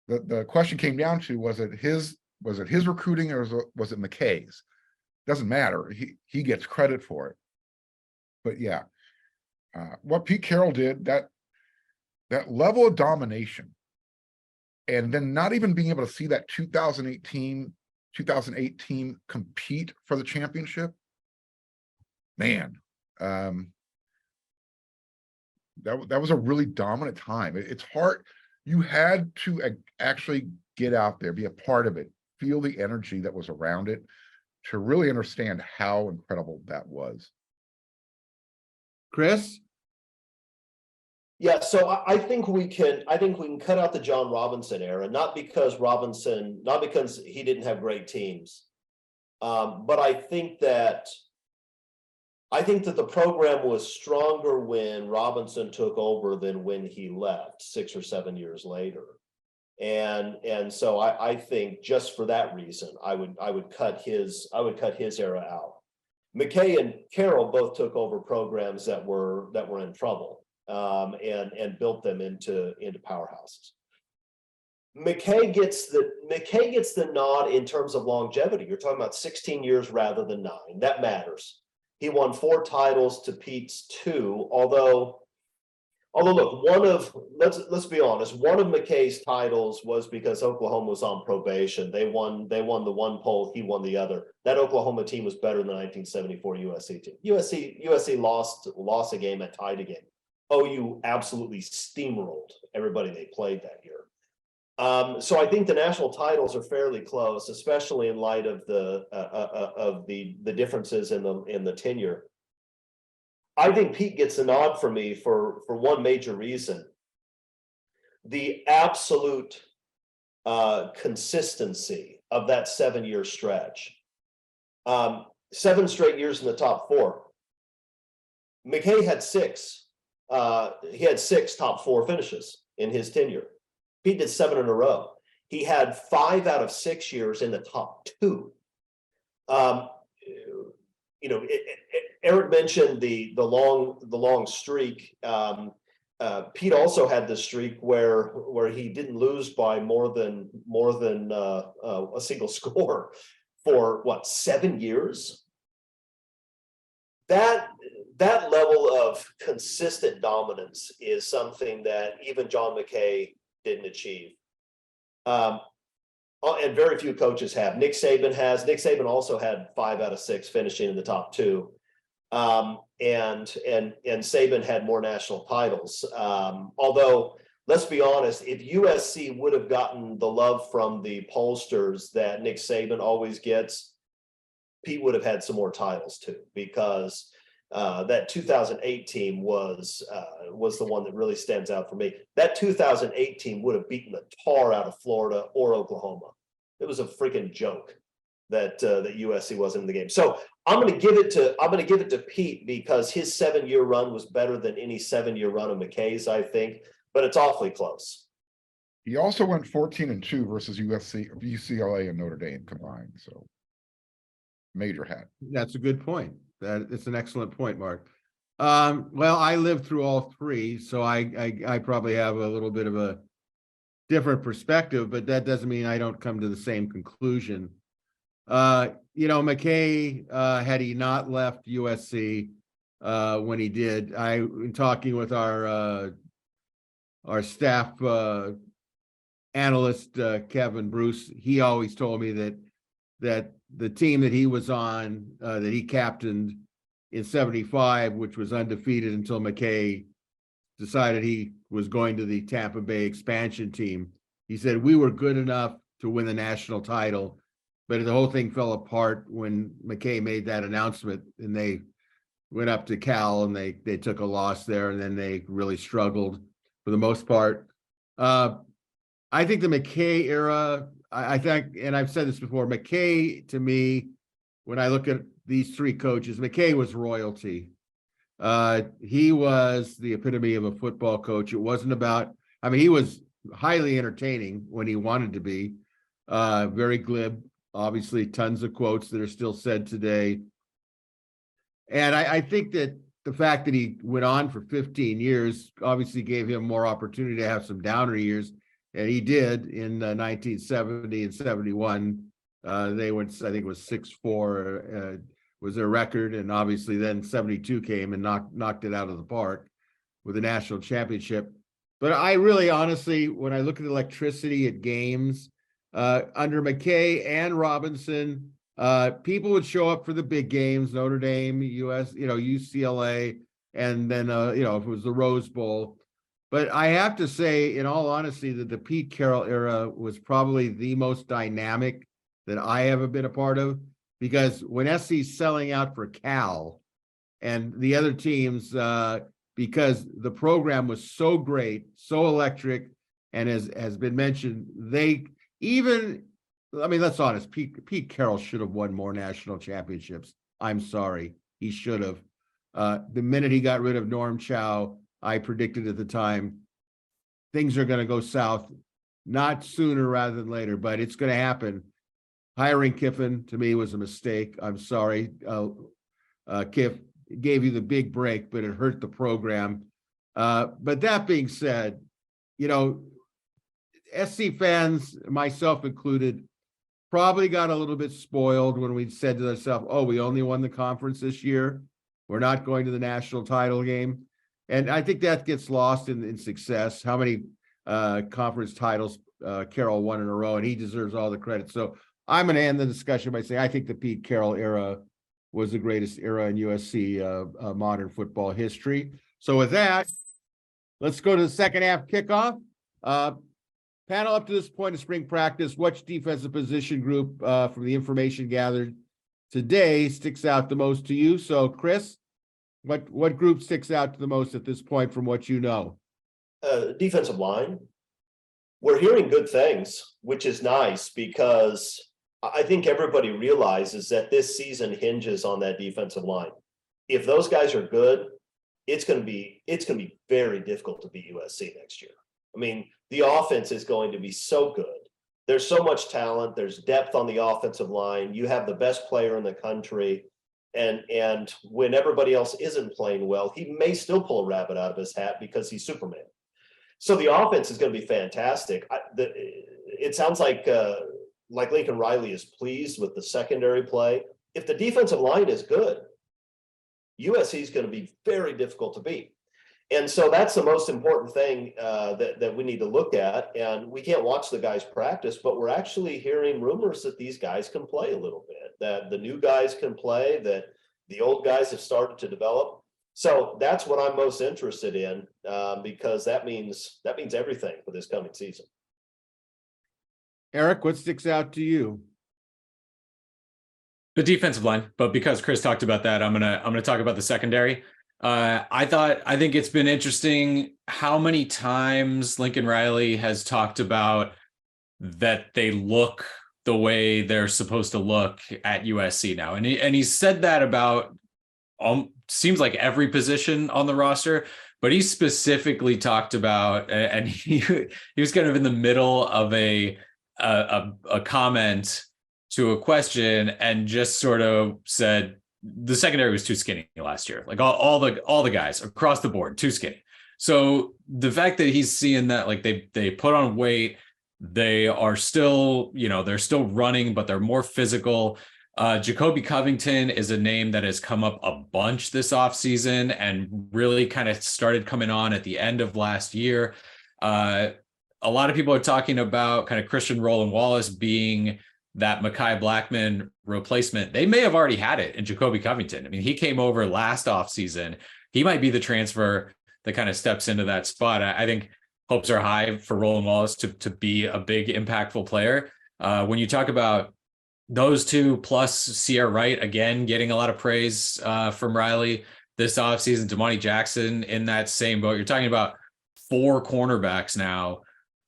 the question came down to, was it his recruiting or was it McKay's? Doesn't matter. He gets credit for it. But yeah, what Pete Carroll did, that level of domination, and then not even being able to see that 2008 team compete for the championship, man, that was a really dominant time. It's hard. You had to actually get out there, be a part of it, feel the energy that was around it to really understand how incredible that was. Chris? Yeah, so I think we can cut out the John Robinson era, not because he didn't have great teams, but I think that the program was stronger when Robinson took over than when he left 6 or 7 years later. And so I think just for that reason, I would cut his era out. McKay and Carroll both took over programs that were in trouble, and built them into powerhouses. McKay gets the nod in terms of longevity. You're talking about 16 years rather than 9. That matters. He won 4 titles to Pete's 2, although Although, look, let's be honest, one of McKay's titles was because Oklahoma was on probation. They won the one poll, he won the other. That Oklahoma team was better than the 1974 USC team. USC lost a game and tied a game. OU absolutely steamrolled everybody they played that year. So I think the national titles are fairly close, especially in light of the differences in the tenure. I think Pete gets a nod for me for one major reason. The absolute consistency of that 7-year stretch. 7 straight years in the top 4. McKay had 6. He had 6 top 4 finishes in his tenure. Pete did 7 in a row. He had 5 out of 6 years in the top 2. Erik mentioned the long streak. Pete also had the streak where he didn't lose by more than a single score for 7 years. That level of consistent dominance is something that even John McKay didn't achieve. And very few coaches have. Nick Saban has. Nick Saban also had 5 out of 6 finishing in the top 2. And Saban had more national titles. Although, let's be honest, if USC would have gotten the love from the pollsters that Nick Saban always gets, Pete would have had some more titles too, because that 2008 team was the one that really stands out for me. That 2008 team would have beaten the tar out of Florida or Oklahoma. It was a freaking joke that USC wasn't in the game. So I'm going to give it to Pete because his 7-year run was better than any 7-year run of McKay's, I think, but it's awfully close. He also went 14-2 versus UCLA and Notre Dame combined. So major hat. That's a good point. It's an excellent point, Mark. Well, I lived through all 3, so I probably have a little bit of a different perspective, but that doesn't mean I don't come to the same conclusion. McKay, had he not left USC when he did, in talking with our staff analyst, Kevin Bruce, he always told me that the team that he was on, that he captained in 75, which was undefeated until McKay decided he was going to the Tampa Bay expansion team. He said, we were good enough to win the national title, but the whole thing fell apart when McKay made that announcement, and they went up to Cal and they took a loss there, and then they really struggled for the most part. I think the McKay era, I think, and I've said this before, McKay, to me, when I look at these 3 coaches, McKay was royalty. He was the epitome of a football coach. It wasn't about, he was highly entertaining when he wanted to be, very glib, obviously tons of quotes that are still said today. And I think that the fact that he went on for 15 years obviously gave him more opportunity to have some downer years. And he did in 1970 and 71. They went, I think it was 6-4 was their record. And obviously then 72 came and knocked it out of the park with the national championship. But I really, honestly, when I look at the electricity at games, under McKay and Robinson, people would show up for the big games, Notre Dame, UCLA, and then, if it was the Rose Bowl. But I have to say, in all honesty, that the Pete Carroll era was probably the most dynamic that I ever been a part of, because when SC's selling out for Cal and the other teams, because the program was so great, so electric, and has been mentioned, let's honest, Pete Carroll should have won more national championships. I'm sorry, he should have. The minute he got rid of Norm Chow, I predicted at the time, things are going to go south, not sooner rather than later, but it's going to happen. Hiring Kiffin, to me, was a mistake. I'm sorry. Kiff gave you the big break, but it hurt the program. But that being said, SC fans, myself included, probably got a little bit spoiled when we said to ourselves, oh, we only won the conference this year. We're not going to the national title game. And I think that gets lost in success. How many conference titles Carroll won in a row, and he deserves all the credit. So I'm going to end the discussion by saying I think the Pete Carroll era was the greatest era in USC modern football history. So with that, let's go to the second half kickoff. Panel, up to this point of spring practice, which defensive position group from the information gathered today sticks out the most to you? So Chris, what group sticks out to the most at this point from what you know? Defensive line. We're hearing good things, which is nice because I think everybody realizes that this season hinges on that defensive line. If those guys are good, it's going to be very difficult to beat USC next year. I mean, the offense is going to be so good. There's so much talent. There's depth on the offensive line. You have the best player in the country. And when everybody else isn't playing well, he may still pull a rabbit out of his hat because he's Superman. So the offense is going to be fantastic. It sounds like Lincoln Riley is pleased with the secondary play. If the defensive line is good, USC is going to be very difficult to beat. And so that's the most important thing that we need to look at. And we can't watch the guys practice, but we're actually hearing rumors that these guys can play a little bit, that the new guys can play, that the old guys have started to develop. So that's what I'm most interested in because that means everything for this coming season. Erik, what sticks out to you? The defensive line, but because Chris talked about that, I'm gonna talk about the secondary. I think it's been interesting how many times Lincoln Riley has talked about that they look the way they're supposed to look at USC now, and he said that about seems like every position on the roster, but he specifically talked about, and he was kind of in the middle of a comment to a question and just sort of said the secondary was too skinny last year. Like all the guys across the board, too skinny. So the fact that he's seeing that, like they put on weight, they are still, they're still running, but they're more physical. Jacoby Covington is a name that has come up a bunch this offseason and really kind of started coming on at the end of last year. A lot of people are talking about kind of Christian Roland Wallace being that Mekhi Blackman replacement. They may have already had it in Jacoby Covington. I mean, he came over last offseason. He might be the transfer that kind of steps into that spot. I think hopes are high for Roland Wallace to be a big impactful player. When you talk about those two plus Sierra Wright, again, getting a lot of praise from Riley this offseason, Damani Jackson in that same boat. You're talking about 4 cornerbacks now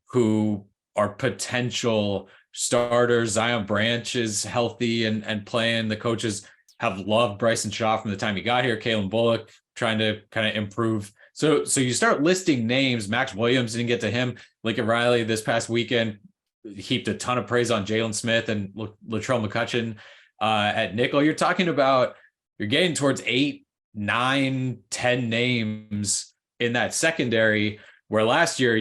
who are potential starters. Zion Branch is healthy and playing. The coaches have loved Bryson Shaw from the time he got here. Kalen Bullock trying to kind of improve. So you start listing names. Max Williams, didn't get to him. Lincoln Riley this past weekend heaped a ton of praise on Jalen Smith and Latrell McCutcheon at nickel. You're talking about, you're getting towards 8, 9, 10 names in that secondary, where last year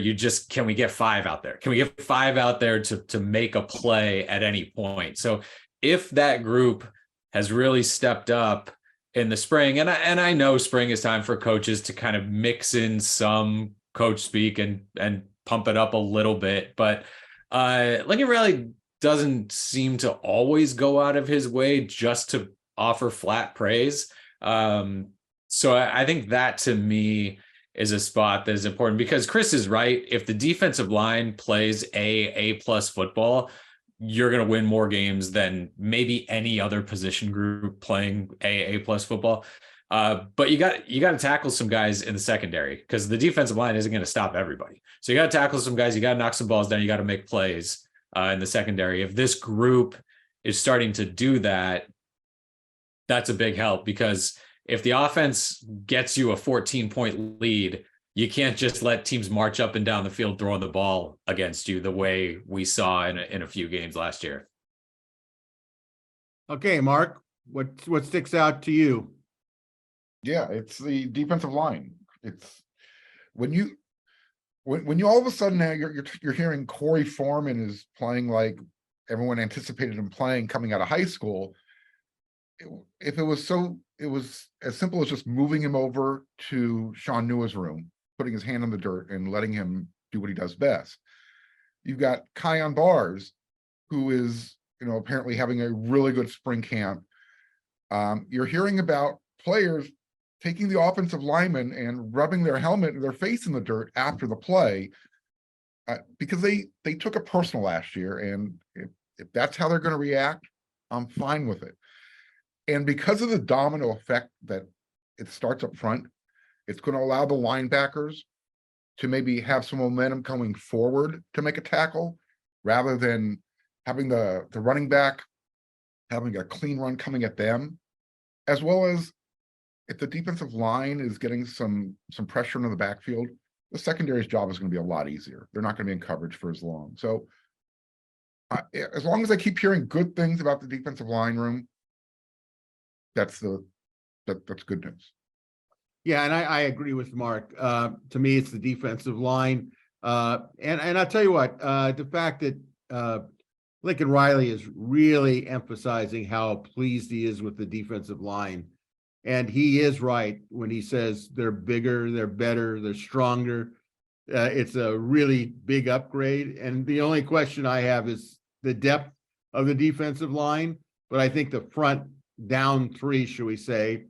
can we get 5 out there? Can we get 5 out there to make a play at any point? So if that group has really stepped up in the spring, and I know spring is time for coaches to kind of mix in some coach speak and pump it up a little bit, but Lincoln Riley doesn't seem to always go out of his way just to offer flat praise. So I think that to me is a spot that is important, because Chris is right. If the defensive line plays A+ football, you're going to win more games than maybe any other position group playing A+ football. But you got to tackle some guys in the secondary, because the defensive line isn't going to stop everybody. So you got to tackle some guys, you got to knock some balls down, you got to make plays in the secondary. If this group is starting to do that, that's a big help, because if the offense gets you a 14-point lead, you can't just let teams march up and down the field throwing the ball against you the way we saw in a few games last year. Okay, Mark, what sticks out to you? Yeah, it's the defensive line. It's when you all of a sudden now you're hearing Corey Foreman is playing like everyone anticipated him playing coming out of high school. if it was as simple as just moving him over to Sean Nua's room, putting his hand in the dirt and letting him do what he does best. You've got Kion Bars, who is, apparently having a really good spring camp. You're hearing about players taking the offensive lineman and rubbing their helmet and their face in the dirt after the play, because they took it personal last year. And if that's how they're going to react, I'm fine with it. And because of the domino effect that it starts up front, it's going to allow the linebackers to maybe have some momentum coming forward to make a tackle, rather than having the running back having a clean run coming at them, as well as if the defensive line is getting some pressure into the backfield, the secondary's job is going to be a lot easier. They're not going to be in coverage for as long. So as long as I keep hearing good things about the defensive line room, that's good news. Yeah, and I agree with Mark. To me, it's the defensive line. And I'll tell you what, the fact that Lincoln Riley is really emphasizing how pleased he is with the defensive line. And he is right when he says they're bigger, they're better, they're stronger. It's a really big upgrade. And the only question I have is the depth of the defensive line. But I think the front down three, should we say,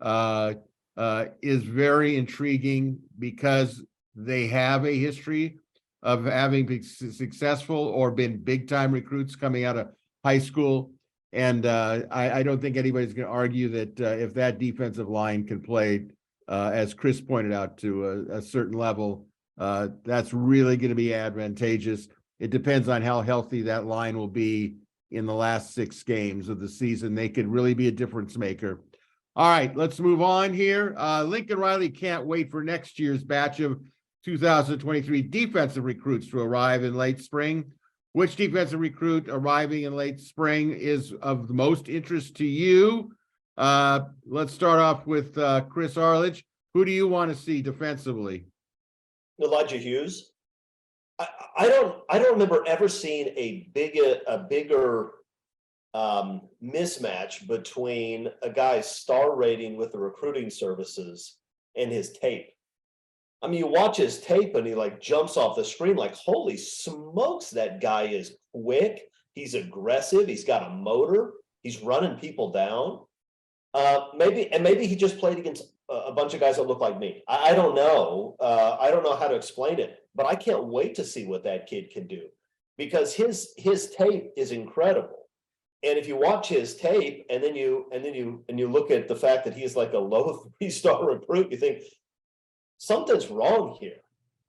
is very intriguing because they have a history of having been successful or been big time recruits coming out of high school. And I don't think anybody's going to argue that if that defensive line can play, as Chris pointed out, to a certain level, that's really going to be advantageous. It depends on how healthy that line will be in the last 6 games of the season. They could really be a difference maker. All right, let's move on here. Lincoln Riley can't wait for next year's batch of 2023 defensive recruits to arrive in late spring. Which defensive recruit arriving in late spring is of the most interest to you? Let's start off with Chris Arledge. Who do you want to see defensively? Elijah Hughes. I don't remember ever seeing a bigger mismatch between a guy's star rating with the recruiting services and his tape. I mean, you watch his tape and he like jumps off the screen like, holy smokes, that guy is quick. He's aggressive. He's got a motor. He's running people down. Maybe he just played against a bunch of guys that look like me. I don't know. I don't know how to explain it, but I can't wait to see what that kid can do, because his tape is incredible. And if you watch his tape and then you look at the fact that he's like a low 3-star recruit, you think something's wrong here.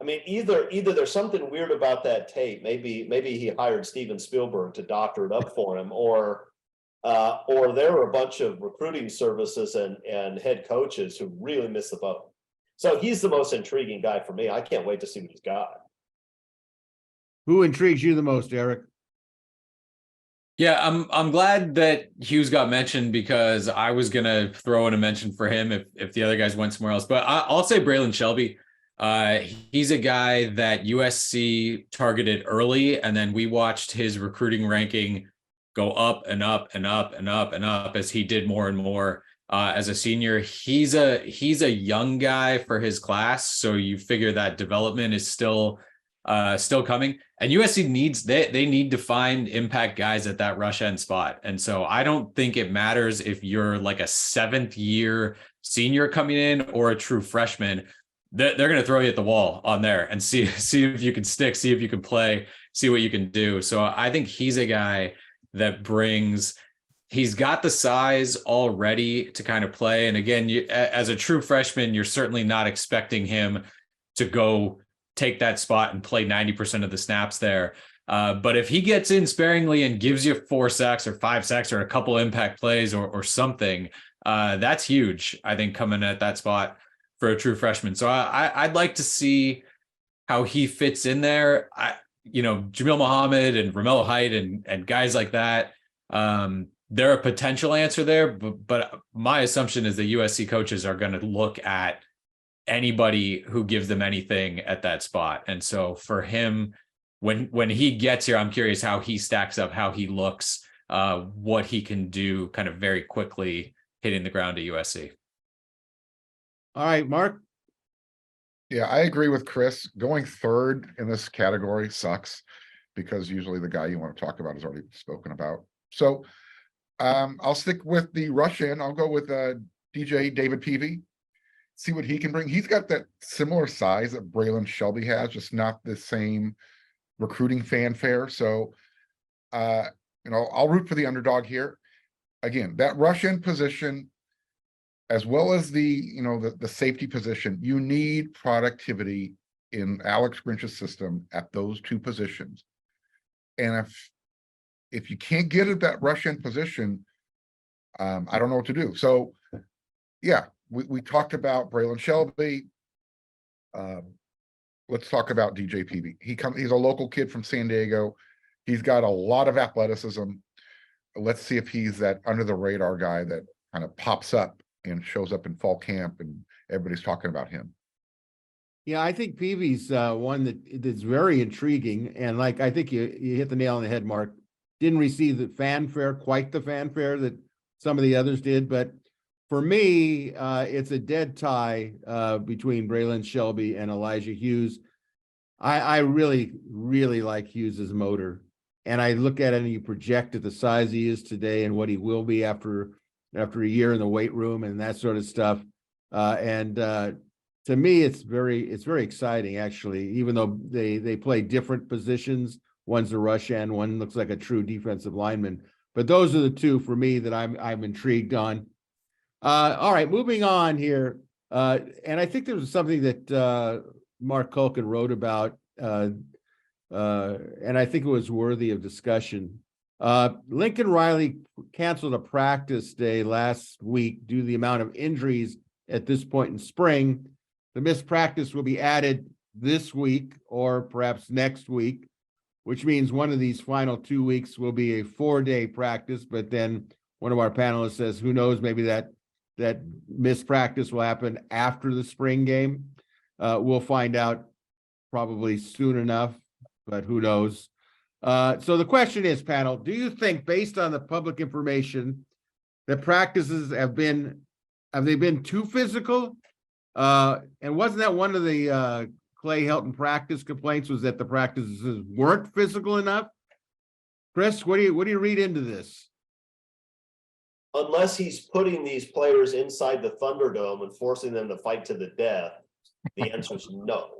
I mean, either there's something weird about that tape. Maybe he hired Steven Spielberg to doctor it up for him, or there are a bunch of recruiting services and head coaches who really miss the boat. So he's the most intriguing guy for me. I can't wait to see what he's got. Who intrigues you the most, Erik? Yeah, I'm glad that Hughes got mentioned, because I was gonna throw in a mention for him if the other guys went somewhere else. But I'll say Braylon Shelby. He's a guy that USC targeted early, and then we watched his recruiting ranking go up and up and up and up and up as he did more and more as a senior. He's a young guy for his class, so you figure that development is still coming. And USC needs they need to find impact guys at that rush end spot. And so I don't think it matters if you're like a 7th year senior coming in or a true freshman. They're going to throw you at the wall on there and see if you can stick, see if you can play, see what you can do. So I think he's a guy that he's got the size already to kind of play. And again, as a true freshman, you're certainly not expecting him to go take that spot and play 90% of the snaps there. But if he gets in sparingly and gives you 4 sacks or 5 sacks or a couple impact plays or something, that's huge, I think, coming at that spot for a true freshman. So I'd like to see how he fits in there. Jamil Muhammad and Romello Height and guys like that, they're a potential answer there. But my assumption is the USC coaches are going to look at anybody who gives them anything at that spot. And so for him, when he gets here, I'm curious how he stacks up, how he looks what he can do kind of very quickly hitting the ground at USC. All right, Mark. Yeah, I agree with Chris. Going third in this category sucks because usually the guy you want to talk about is already spoken about. So I'll stick with the rush in. I'll go with DJ David Peavy. See what he can bring. He's got that similar size that Braylon Shelby has, just not the same recruiting fanfare. So, I'll root for the underdog here. Again, that rush in position, as well as the safety position, you need productivity in Alex Grinch's system at those two positions. And if you can't get at that rush in position, I don't know what to do. So, yeah. We talked about Braylon Shelby. Let's talk about DJ Peavy. He's a local kid from San Diego. He's got a lot of athleticism. Let's see if he's that under the radar guy that kind of pops up and shows up in fall camp and everybody's talking about him. Yeah, I think Peavy's one that's very intriguing. And like, I think you hit the nail on the head, Mark. Didn't receive quite the fanfare that some of the others did, but for me, it's a dead tie between Braylon Shelby and Elijah Hughes. I really, really like Hughes's motor. And I look at it and you project at the size he is today and what he will be after a year in the weight room and that sort of stuff. To me, it's very exciting, actually, even though they play different positions. One's a rush end, one looks like a true defensive lineman. But those are the two for me that I'm intrigued on. All right, moving on here. And I think there was something that Marc Kulkin wrote about, and I think it was worthy of discussion. Lincoln Riley canceled a practice day last week due to the amount of injuries at this point in spring. The missed practice will be added this week or perhaps next week, which means one of these final 2 weeks will be a 4-day practice. But then one of our panelists says, who knows, maybe that missed practice will happen after the spring game. We'll find out probably soon enough, but who knows? So the question is, panel, do you think, based on the public information, that practices have they been too physical? And wasn't that one of the Clay Helton practice complaints, was that the practices weren't physical enough? Chris, what do you read into this? Unless he's putting these players inside the Thunderdome and forcing them to fight to the death, the answer is no.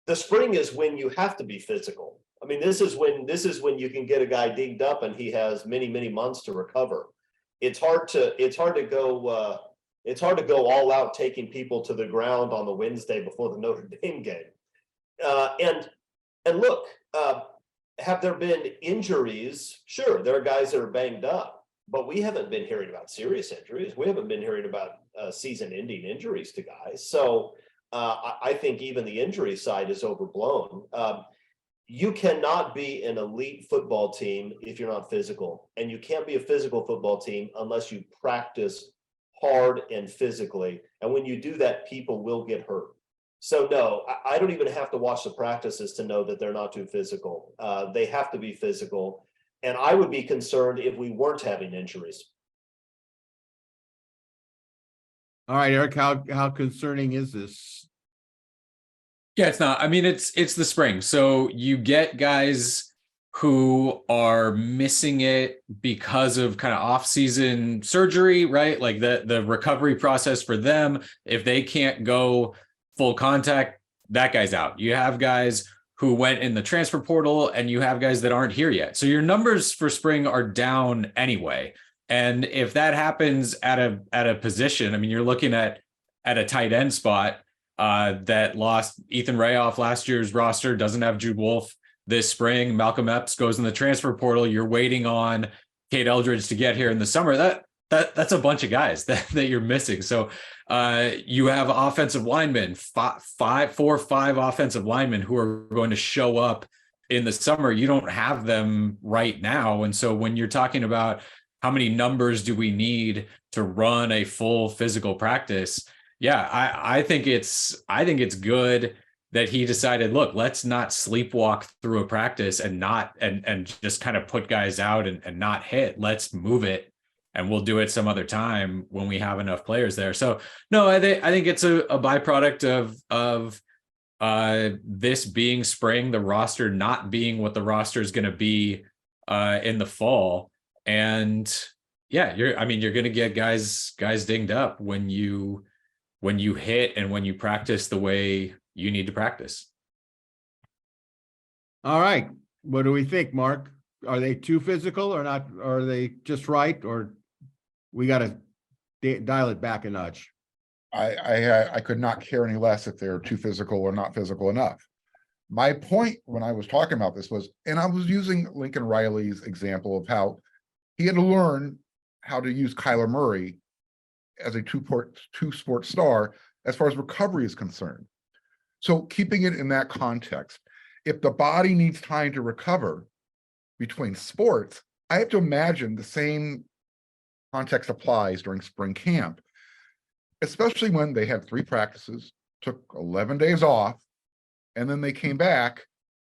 The spring is when you have to be physical. I mean, this is when you can get a guy dinged up and he has many months to recover. It's hard to go all out taking people to the ground on the Wednesday before the Notre Dame game. And look, have there been injuries? Sure, there are guys that are banged up. But we haven't been hearing about serious injuries. We haven't been hearing about season-ending injuries to guys. So I think even the injury side is overblown. You cannot be an elite football team if you're not physical. And you can't be a physical football team unless you practice hard and physically. And when you do that, people will get hurt. So no, I don't even have to watch the practices to know that they're not too physical. They have to be physical. And I would be concerned if we weren't having injuries. All right, Eric, how concerning is this? Yeah, it's not. I mean, it's the spring. So you get guys who are missing it because of kind of off-season surgery, right? Like the recovery process for them, if they can't go full contact, that guy's out. You have guys who went in the transfer portal, and you have guys that aren't here yet. So your numbers for spring are down anyway. And if that happens at a position, I mean, you're looking at a tight end spot that lost Ethan Ray off last year's roster, doesn't have Jude Wolfe this spring. Malcolm Epps goes in the transfer portal. You're waiting on Kate Eldridge to get here in the summer. That's a bunch of guys that you're missing. So you have offensive linemen, 4 or 5 offensive linemen who are going to show up in the summer. You don't have them right now. And so when you're talking about how many numbers do we need to run a full physical practice? Yeah, I think it's good that he decided, look, let's not sleepwalk through a practice and not and just kind of put guys out and not hit. Let's move it, and we'll do it some other time when we have enough players there. So no, I think it's a byproduct of this being spring, the roster not being what the roster is going to be in the fall. And yeah, you're going to get guys dinged up when you hit and when you practice the way you need to practice. All right. What do we think, Mark? Are they too physical or not? Are they just right? Or we got to dial it back a notch? I could not care any less if they're too physical or not physical enough. My point when I was talking about this was, and I was using Lincoln Riley's example of how he had to learn how to use Kyler Murray as a two-sport star as far as recovery is concerned. So keeping it in that context, if the body needs time to recover between sports, I have to imagine the same context applies during spring camp, especially when they had 3 practices, took 11 days off, and then they came back,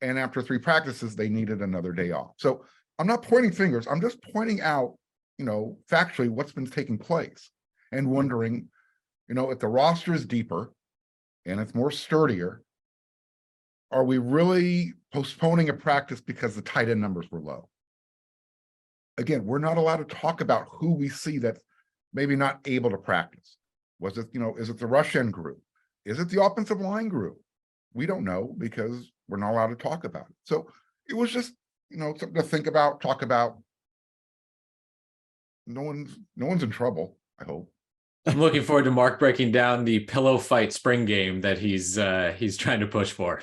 and after 3 practices, they needed another day off. So I'm not pointing fingers. I'm just pointing out, factually what's been taking place and wondering, if the roster is deeper and it's more sturdier, are we really postponing a practice because the tight end numbers were low? Again, we're not allowed to talk about who we see that's maybe not able to practice. Was it, is it the rush end group? Is it the offensive line group? We don't know because we're not allowed to talk about it. So it was just, something to think about, talk about. No one's in trouble, I hope. I'm looking forward to Mark breaking down the pillow fight spring game that he's trying to push for.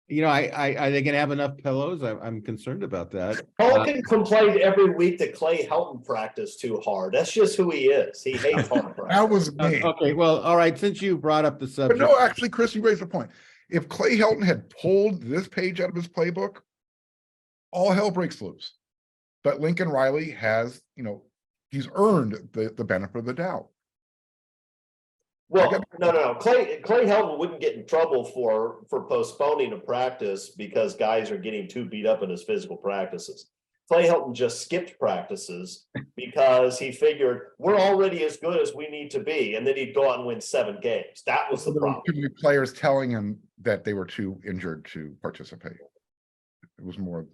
Are they going to have enough pillows? I'm concerned about that. Kulkin complained every week that Clay Helton practiced too hard. That's just who he is. He hates hard practice. That was me. Okay, well, all right. Since you brought up the subject, But no, actually, Chris, you raised a point. If Clay Helton had pulled this page out of his playbook, all hell breaks loose. But Lincoln Riley has, he's earned the benefit of the doubt. Well, no. Clay Helton wouldn't get in trouble for postponing a practice because guys are getting too beat up in his physical practices. Clay Helton just skipped practices because he figured we're already as good as we need to be, and then he'd go out and win 7 games. That was the problem. Too many players telling him that they were too injured to participate. It was more,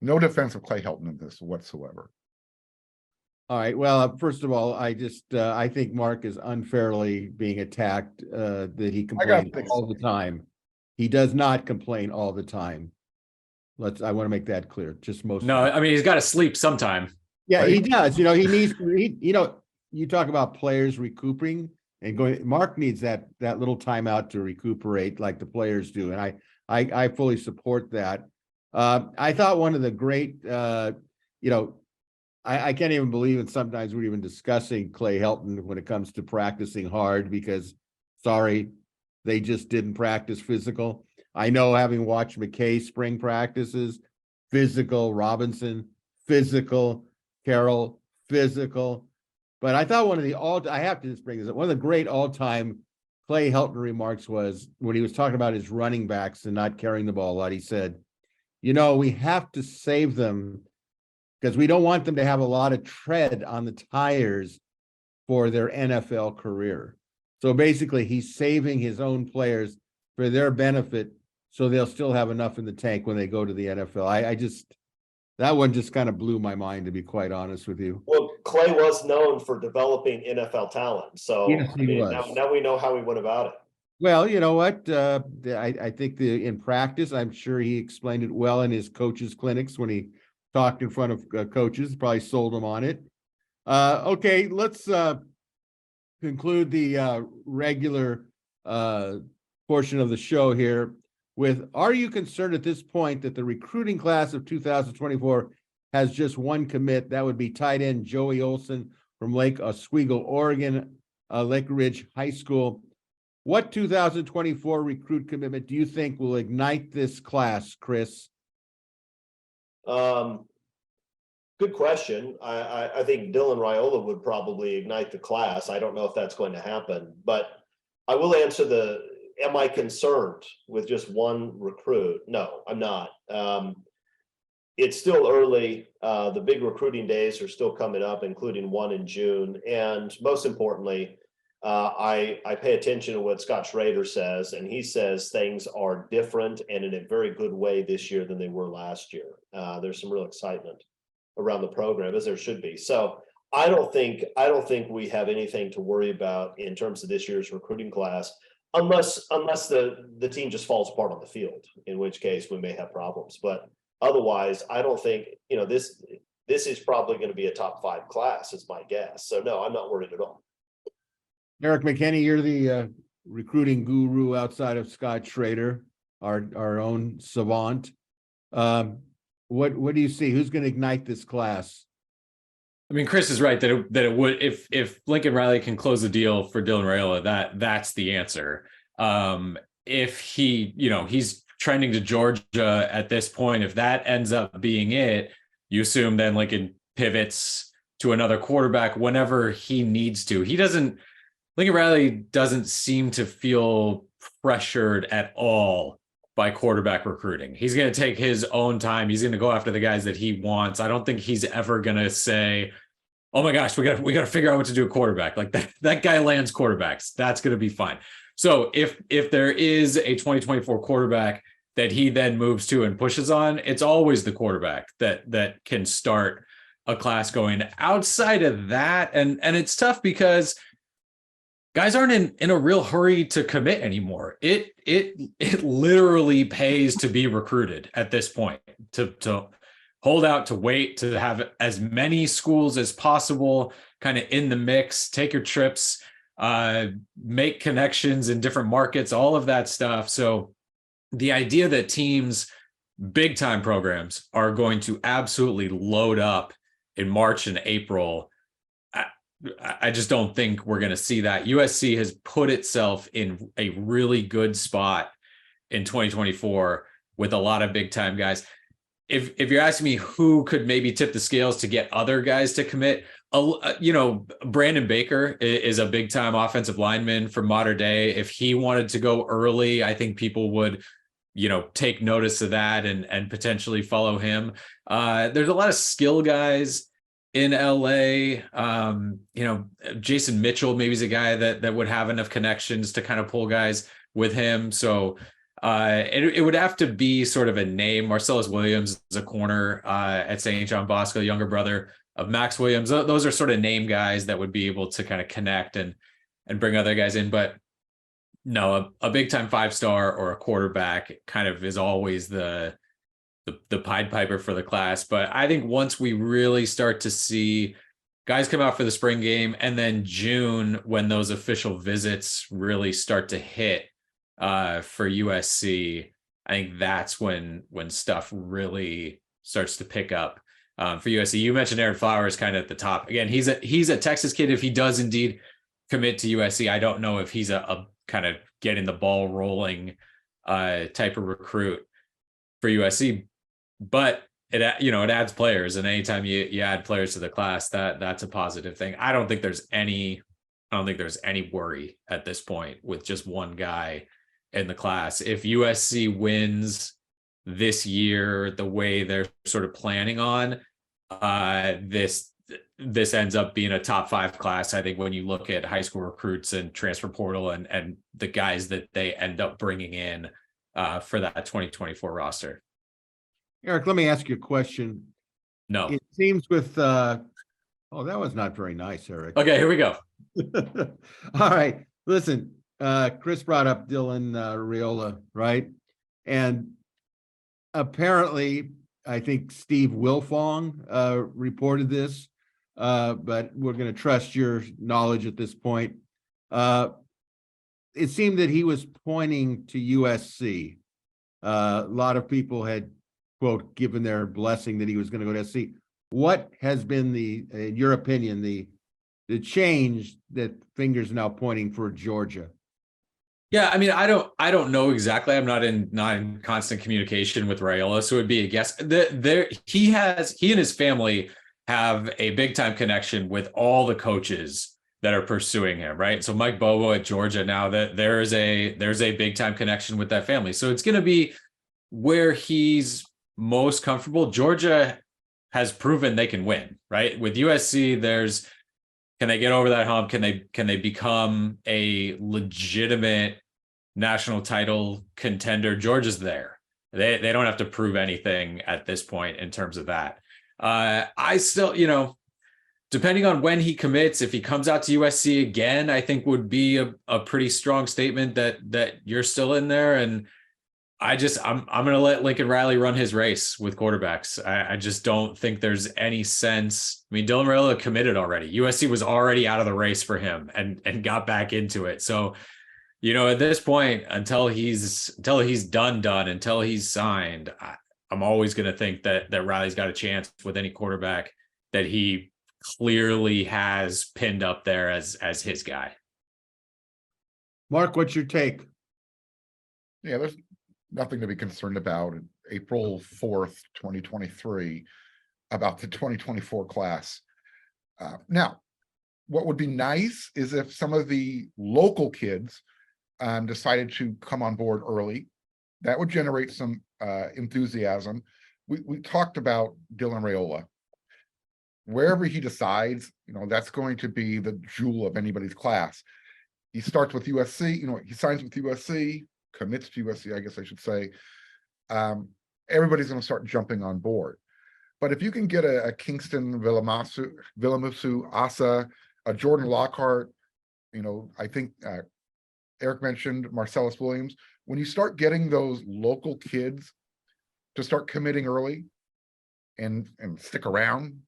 no defense of Clay Helton in this whatsoever. all right. Well, first of all, I think Mark is unfairly being attacked, that he complains all the time. He does not complain all the time. I want to make that clear. Just most. No, I mean, he's got to sleep sometime. Yeah, right? he does. He needs to, you talk about players recuperating and going, Mark needs that little timeout to recuperate like the players do. And I fully support that. I thought one of the great, I can't even believe it. Sometimes we're even discussing Clay Helton when it comes to practicing hard because, sorry, they just didn't practice physical. I know, having watched McKay's spring practices, physical, Robinson, physical, Carroll, physical. But I thought I have to just bring this up. One of the great all-time Clay Helton remarks was when he was talking about his running backs and not carrying the ball a lot. He said, we have to save them because we don't want them to have a lot of tread on the tires for their NFL career. So basically, he's saving his own players for their benefit, so they'll still have enough in the tank when they go to the NFL. That one just kind of blew my mind, to be quite honest with you. Well, Clay was known for developing NFL talent, so Yes, he was. Now we know how he went about it. Well, you know what? I think in practice, I'm sure he explained it well in his coaches' clinics when he talked in front of coaches. Probably sold them on it. Okay, let's conclude the regular portion of the show here with, are you concerned at this point that the recruiting class of 2024 has just one commit? That would be tight end Joey Olson from Lake Oswego, Oregon, Lake Ridge High School. What 2024 recruit commitment do you think will ignite this class, Chris? Good question. I think Dylan Raiola would probably ignite the class. I don't know if that's going to happen, but I will answer am I concerned with just one recruit? No, I'm not. It's still early. The big recruiting days are still coming up, including one in June. And most importantly, I pay attention to what Scott Schrader says, and he says things are different and in a very good way this year than they were last year. There's some real excitement around the program, as there should be. So I don't think we have anything to worry about in terms of this year's recruiting class, unless the team just falls apart on the field, in which case we may have problems. But otherwise, I don't think, this is probably going to be a top 5 class, is my guess. So no, I'm not worried at all. Erik McKinney, you're the recruiting guru outside of Scott Schrader, our own savant. What do you see? Who's going to ignite this class? I mean, Chris is right that it would, if Lincoln Riley can close the deal for Dylan Raiola, that's the answer. If he's trending to Georgia at this point, if that ends up being it, you assume then Lincoln pivots to another quarterback whenever he needs to. Lincoln Riley doesn't seem to feel pressured at all by quarterback recruiting. He's going to take his own time. He's going to go after the guys that he wants. I don't think he's ever going to say, oh my gosh, we got to figure out what to do at quarterback. Like that guy lands quarterbacks. That's going to be fine. So if there is a 2024 quarterback that he then moves to and pushes on, it's always the quarterback that can start a class going. Outside of that, and it's tough because guys aren't in a real hurry to commit anymore. It literally pays to be recruited at this point, to hold out, to wait, to have as many schools as possible kind of in the mix, take your trips, make connections in different markets, all of that stuff. So the idea that teams, big time programs, are going to absolutely load up in March and April, I just don't think we're going to see that. USC has put itself in a really good spot in 2024 with a lot of big time guys. If you're asking me who could maybe tip the scales to get other guys to commit, Brandon Baker is a big time offensive lineman for Mater Dei. If he wanted to go early, I think people would, take notice of that and potentially follow him. There's a lot of skill guys in LA. Jason Mitchell maybe is a guy that would have enough connections to kind of pull guys with him. So it would have to be sort of a name. Marcellus Williams is a corner at St. John Bosco, younger brother of Max Williams. Those are sort of name guys that would be able to kind of connect and bring other guys in. But no, a big time 5-star or a quarterback kind of is always the Pied Piper for the class. But I think once we really start to see guys come out for the spring game, and then June, when those official visits really start to hit for USC, I think that's when stuff really starts to pick up for USC. You mentioned Aaron Flowers kind of at the top. Again, he's a Texas kid. If he does indeed commit to USC, I don't know if he's a kind of getting the ball rolling type of recruit for USC. But it adds players, and anytime you add players to the class, that's a positive thing. I don't think there's any worry at this point with just one guy in the class. If USC wins this year the way they're sort of planning on, this ends up being a top 5 class. I think when you look at high school recruits and transfer portal and the guys that they end up bringing in for that 2024 roster. Erik, let me ask you a question. No. It seems with that was not very nice, Erik. Okay, here we go. All right. Listen, Chris brought up Dylan Raiola, right? And apparently, I think Steve Wilfong reported this, but we're going to trust your knowledge at this point. It seemed that he was pointing to USC. A lot of people had, quote, given their blessing that he was going to go to SC. What has been in your opinion, the change that fingers now pointing for Georgia? Yeah, I mean, I don't know exactly. I'm not in constant communication with Raiola, so it would be a guess. He and his family have a big time connection with all the coaches that are pursuing him, right? So Mike Bobo at Georgia, now that there's a big time connection with that family. So it's going to be where he's most comfortable. Georgia has proven they can win, right? With USC, can they get over that hump? Can they become a legitimate national title contender? Georgia's there. They don't have to prove anything at this point in terms of that. I still, depending on when he commits, if he comes out to USC again, I think would be a pretty strong statement that you're still in there. And I'm going to let Lincoln Riley run his race with quarterbacks. I just don't think there's any sense. I mean, Dylan Raiola committed already. USC was already out of the race for him and got back into it. So, at this point, until he's done, until he's signed, I'm always going to think that Riley's got a chance with any quarterback that he clearly has pinned up there as his guy. Mark, what's your take? Yeah, there's nothing to be concerned about. April 4th, 2023, about the 2024 class. Now, what would be nice is if some of the local kids decided to come on board early. That would generate some enthusiasm. We talked about Dylan Raiola. Wherever he decides, that's going to be the jewel of anybody's class. He starts with USC, he signs with USC, commits to USC, I guess I should say. Everybody's going to start jumping on board. But if you can get a Kingston Villamusu, Asa, a Jordan Lockhart, I think Erik mentioned Marcellus Williams. When you start getting those local kids to start committing early and stick around,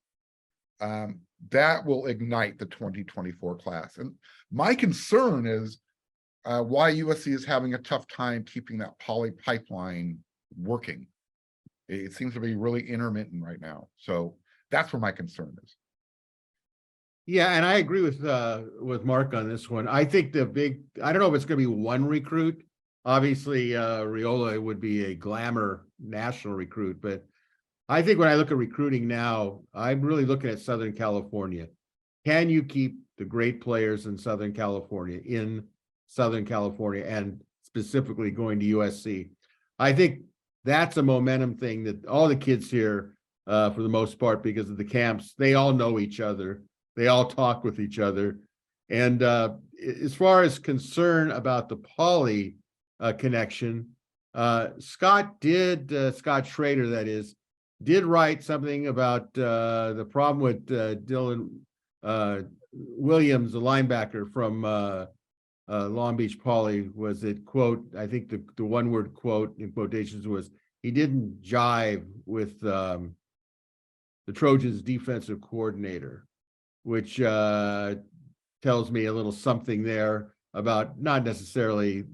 that will ignite the 2024 class. And my concern is why USC is having a tough time keeping that poly pipeline working. It seems to be really intermittent right now. So that's where my concern is. Yeah, and I agree with Mark on this one. I think I don't know if it's going to be one recruit. Obviously, Raiola would be a glamour national recruit, but I think when I look at recruiting now, I'm really looking at Southern California. Can you keep the great players in Southern California and specifically going to USC? I think that's a momentum thing that all the kids here, for the most part, because of the camps, they all know each other. They all talk with each other. And as far as concern about the poly connection, Scott Schrader, that is, did write something about the problem with Dylan Williams, the linebacker from Long Beach Poly. Was it, quote, I think the one word quote in quotations was, he didn't jive with the Trojans defensive coordinator, which tells me a little something there about not necessarily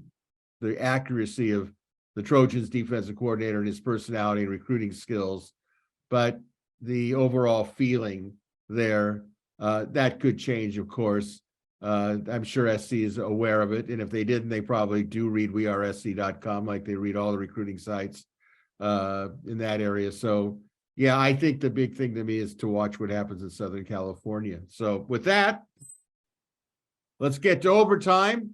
the accuracy of the Trojans defensive coordinator and his personality and recruiting skills, but the overall feeling there. That could change, of course. I'm sure SC is aware of it. And if they didn't, they probably do read WeAreSC.com like they read all the recruiting sites in that area. So yeah, I think the big thing to me is to watch what happens in Southern California. So with that, let's get to overtime.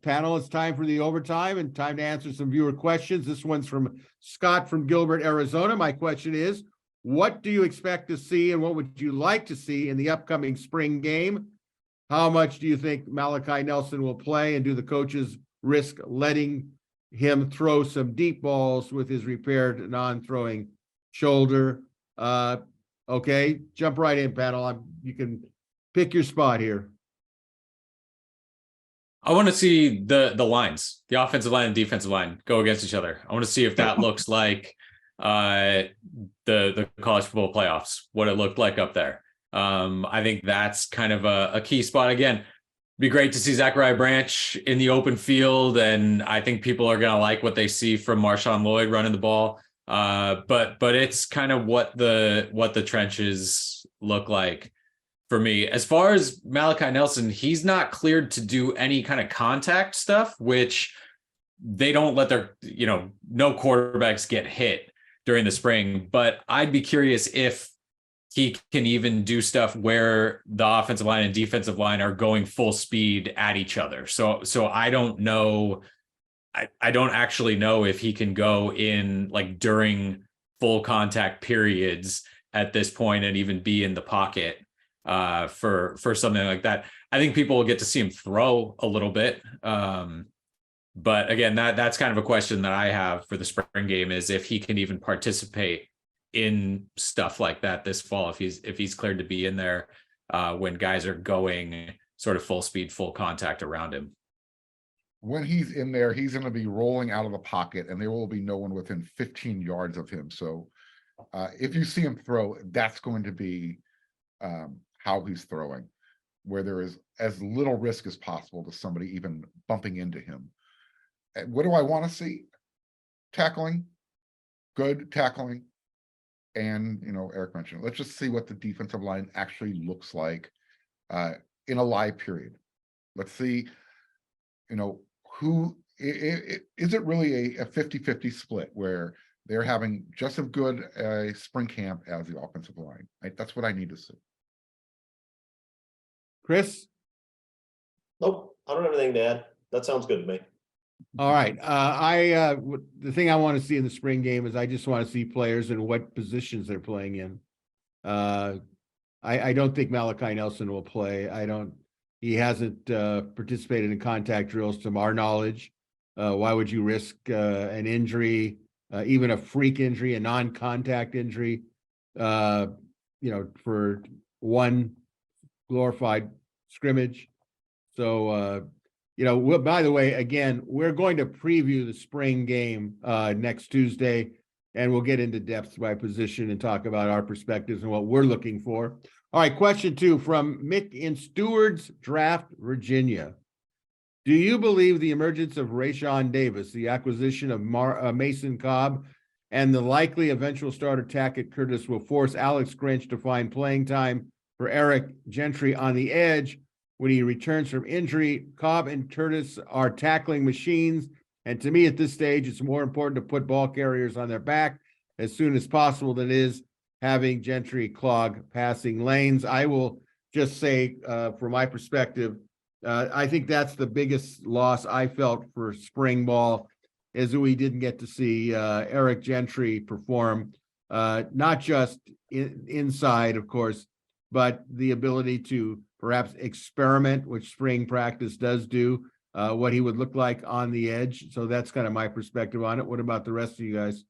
Panel, it's time for the overtime and time to answer some viewer questions. This one's from Scott from Gilbert, Arizona. My question is, what do you expect to see and what would you like to see in the upcoming spring game? How much do you think Malachi Nelson will play, and do the coaches risk letting him throw some deep balls with his repaired non-throwing shoulder? Okay, jump right in, panel. You can pick your spot here. I want to see the lines, the offensive line and defensive line, go against each other. I want to see if that looks like the college football playoffs, what it looked like up there. I think that's kind of a key spot. Again, be great to see Zachariah Branch in the open field, and I think people are going to like what they see from Marshawn Lloyd running the ball. But it's kind of what the trenches look like for me. As far as Malachi Nelson, he's not cleared to do any kind of contact stuff, which they don't let their, no quarterbacks get hit during the spring. But I'd be curious if he can even do stuff where the offensive line and defensive line are going full speed at each other. So I don't know. I don't actually know if he can go in like during full contact periods at this point and even be in the pocket for something like that. I think people will get to see him throw a little bit. But again, that's kind of a question that I have for the spring game, is if he can even participate in stuff like that this fall, if he's cleared to be in there when guys are going sort of full speed, full contact around him. When he's in there, he's going to be rolling out of the pocket, and there will be no one within 15 yards of him. So if you see him throw, that's going to be how he's throwing, where there is as little risk as possible to somebody even bumping into him. And what do I want to see? Tackling, good tackling. And, Erik mentioned, let's just see what the defensive line actually looks like in a live period. Let's see, who is it really a 50-50 split where they're having just as good a spring camp as the offensive line? That's what I need to see. Chris? Nope, I don't have anything to add. That sounds good to me. All right. The thing I want to see in the spring game is I just want to see players in what positions they're playing in. I don't think Malachi Nelson will play. He hasn't participated in contact drills to our knowledge. Why would you risk an injury, even a freak injury, a non-contact injury, for one glorified scrimmage? So, by the way, again, we're going to preview the spring game next Tuesday, and we'll get into depth by position and talk about our perspectives and what we're looking for. All right, question 2 from Mick in Stewart's Draft, Virginia. Do you believe the emergence of Rayshawn Davis, the acquisition of Mason Cobb, and the likely eventual starter Tackett Curtis will force Alex Grinch to find playing time for Eric Gentry on the edge when he returns from injury? Cobb and Curtis are tackling machines, and to me at this stage, it's more important to put ball carriers on their back as soon as possible than it is having Gentry clog passing lanes. I will just say, from my perspective, I think that's the biggest loss I felt for spring ball, is that we didn't get to see Eric Gentry perform, not just inside, of course, but the ability to perhaps experiment, which spring practice does do, what he would look like on the edge. So that's kind of my perspective on it. What about the rest of you guys?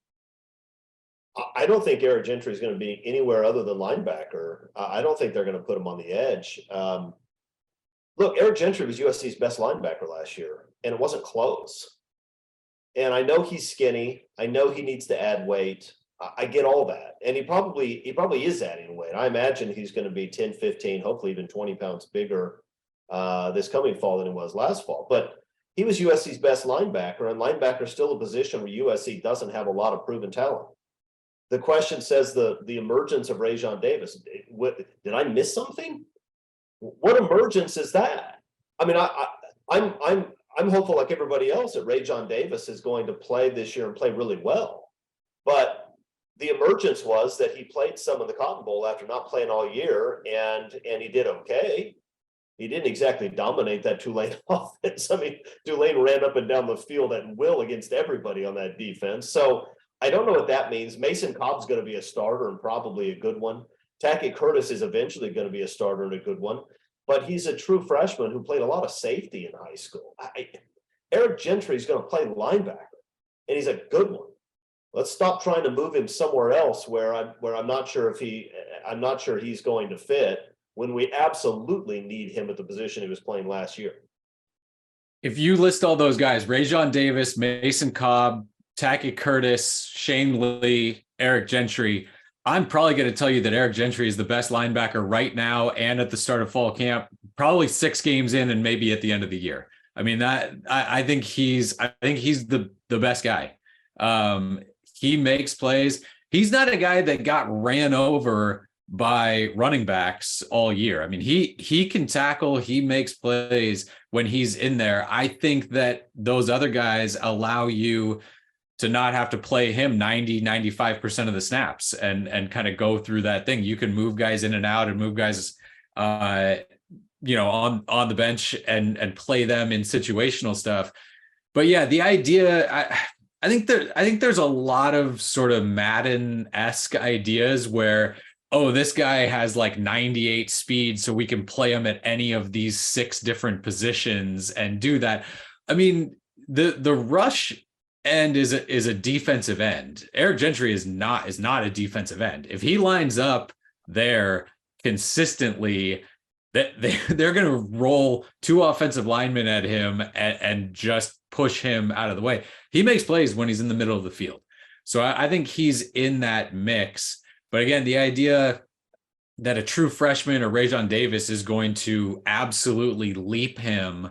I don't think Eric Gentry is going to be anywhere other than linebacker. I don't think they're going to put him on the edge. Look, Eric Gentry was USC's best linebacker last year, and it wasn't close. And I know he's skinny. I know he needs to add weight. I get all that. And he probably is adding weight. I imagine he's going to be 10, 15, hopefully even 20 pounds bigger this coming fall than he was last fall. But he was USC's best linebacker, and linebacker is still a position where USC doesn't have a lot of proven talent. The question says the emergence of Rayshawn Davis. Did I miss something? What emergence is that? I mean, I'm hopeful, like everybody else, that Rayshawn Davis is going to play this year and play really well. But the emergence was that he played some of the Cotton Bowl after not playing all year, and he did okay. He didn't exactly dominate that Tulane offense. I mean, Tulane ran up and down the field at will against everybody on that defense. So I don't know what that means. Mason Cobb's going to be a starter and probably a good one. Tackett Curtis is eventually going to be a starter and a good one, but he's a true freshman who played a lot of safety in high school. Eric Gentry is going to play linebacker, and he's a good one. Let's stop trying to move him somewhere else where I'm not sure he's going to fit when we absolutely need him at the position he was playing last year. If you list all those guys, Rayshawn Davis, Mason Cobb, Tackett Curtis, Shane Lee, Eric Gentry, I'm probably going to tell you that Eric Gentry is the best linebacker right now and at the start of fall camp, probably 6 games in and maybe at the end of the year. I mean, I think he's the best guy. He makes plays. He's not a guy that got ran over by running backs all year. I mean, he can tackle, he makes plays when he's in there. I think that those other guys allow you to not have to play him 95% of the snaps and kind of go through that thing. You can move guys in and out and move guys on the bench and play them in situational stuff. But yeah, the idea, I think there's a lot of sort of Madden-esque ideas where, oh, this guy has like 98 speed, so we can play him at any of these 6 different positions and do that. I mean, the rush end is a defensive end. Eric Gentry is not a defensive end. If he lines up there consistently, they're going to roll 2 offensive linemen at him and just push him out of the way. He makes plays when he's in the middle of the field. So I think he's in that mix. But again, the idea that a true freshman or Rajon Davis is going to absolutely leap him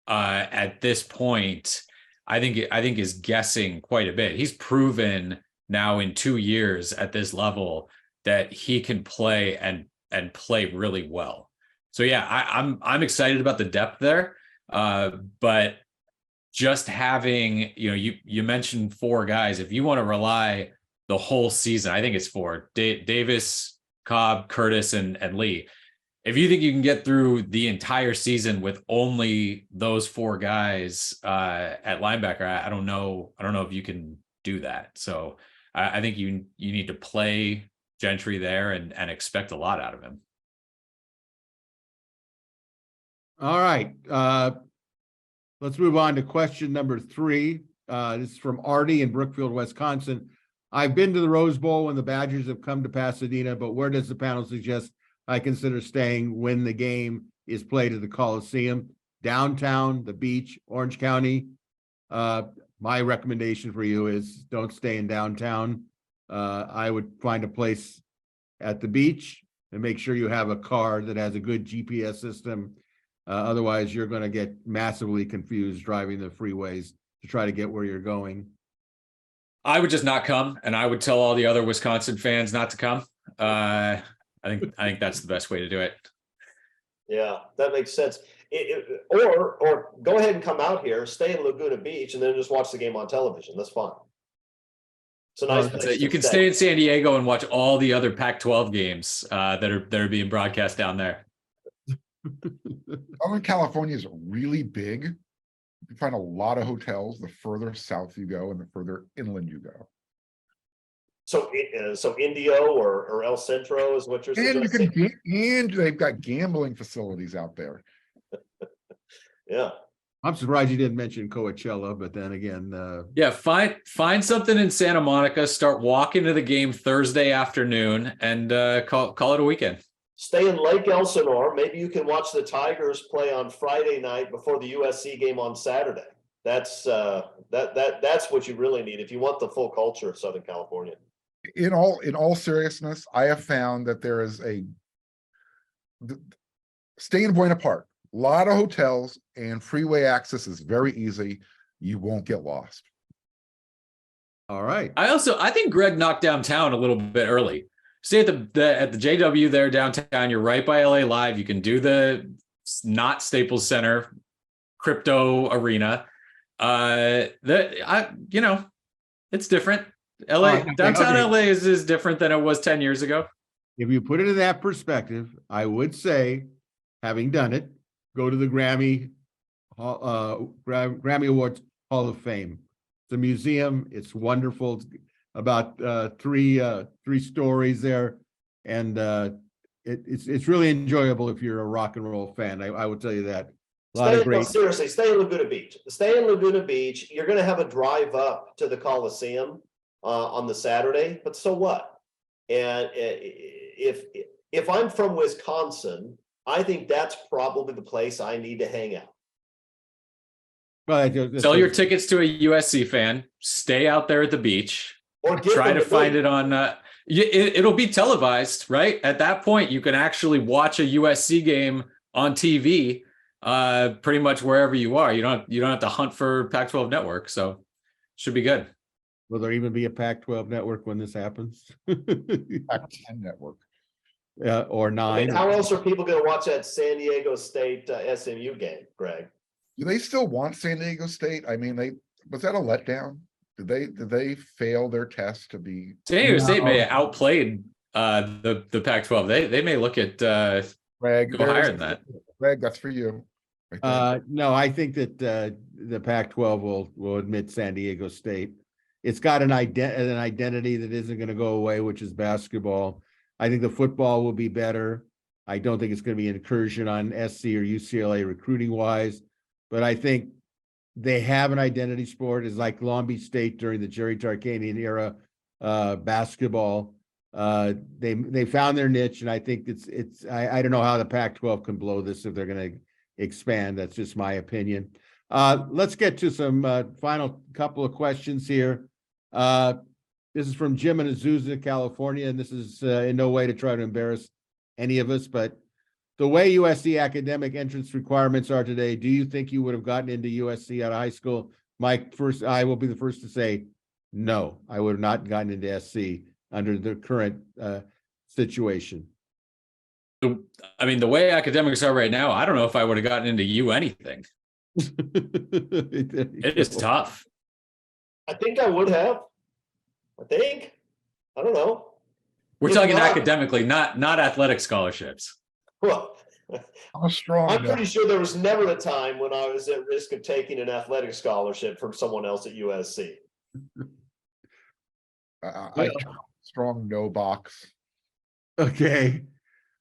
at this point, I think is guessing quite a bit. He's proven now in 2 years at this level that he can play and play really well. So yeah, I'm excited about the depth there. But just having, you mentioned 4 guys. If you want to rely the whole season, I think it's 4: Davis, Cobb, Curtis, and Lee. If you think you can get through the entire season with only those 4 guys at linebacker, I don't know if you can do that. So I think you need to play Gentry there and expect a lot out of him. All right. Let's move on to question number 3. This is from Artie in Brookfield, Wisconsin. I've been to the Rose Bowl when the Badgers have come to Pasadena, but where does the panel suggest I consider staying when the game is played at the Coliseum? Downtown, the beach, Orange County? My recommendation for you is don't stay in downtown. I would find a place at the beach and make sure you have a car that has a good GPS system. Otherwise, you're going to get massively confused driving the freeways to try to get where you're going. I would just not come, and I would tell all the other Wisconsin fans not to come. I think that's the best way to do it. Yeah, that makes sense. Or go ahead and come out here, stay in Laguna Beach, and then just watch the game on television. That's fine. It's a nice place. You can stay in San Diego and watch all the other Pac-12 games that are being broadcast down there. Southern California is really big. You can find a lot of hotels the further south you go and the further inland you go. So Indio or El Centro is what you're suggesting? And they've got gambling facilities out there. Yeah. I'm surprised you didn't mention Coachella, but then again, yeah, find something in Santa Monica, start walking to the game Thursday afternoon, and call it a weekend. Stay in Lake Elsinore. Maybe you can watch the Tigers play on Friday night before the USC game on Saturday. That's what you really need if you want the full culture of Southern California. In all seriousness, I have found that there is stay in Buena Park. A lot of hotels and freeway access is very easy. You won't get lost. all right. I think Greg knocked downtown a little bit early. Stay at the JW there downtown. You're right by LA Live. You can do the not Staples Center crypto arena. It's different. Downtown LA is different than it was 10 years ago. If you put it in that perspective, I would say, having done it, go to the Grammy Awards Hall of Fame. It's a museum. It's wonderful. It's about three stories there, and it's really enjoyable if you're a rock and roll fan. I would tell you that. Seriously, stay in Laguna Beach. Stay in Laguna Beach. You're going to have a drive up to the Coliseum on the Saturday, but so what? And if I'm from Wisconsin, I think that's probably the place I need to hang out. Well, sell your tickets to a USC fan. Stay out there at the beach. Or try to find it on. It'll be televised, right? At that point, you can actually watch a USC game on TV, pretty much wherever you are. You don't have to hunt for Pac-12 network, so should be good. Will there even be a Pac-12 network when this happens? Pac-10 network. Or 9. I mean, how else are people going to watch that San Diego State SMU game, Greg? Do they still want San Diego State? I mean, was that a letdown? did they fail their test to be? San Diego State may have outplayed the Pac-12. They may look at Greg, go higher than that. Greg, that's for you. Right there. No, I think that the Pac-12 will admit San Diego State. It's got an identity that isn't going to go away, which is basketball. I think the football will be better. I don't think it's going to be an incursion on SC or UCLA recruiting wise, but I think they have an identity sport. It's like Long Beach State during the Jerry Tarkanian era basketball. They found their niche, and I think I don't know how the Pac-12 can blow this if they're going to expand. That's just my opinion. Let's get to some final couple of questions here. This is from Jim in Azusa, California, and this is in no way to try to embarrass any of us, but the way USC academic entrance requirements are today, do you think you would have gotten into USC out of high school? Mike, first, I will be the first to say, no, I would have not gotten into SC under the current situation. I mean, the way academics are right now, I don't know if I would have gotten into anything. It is tough. I think I would have. I don't know. We're talking academically, not athletic scholarships. Well, How strong? I'm pretty sure there was never a time when I was at risk of taking an athletic scholarship from someone else at USC. Strong no box. Okay.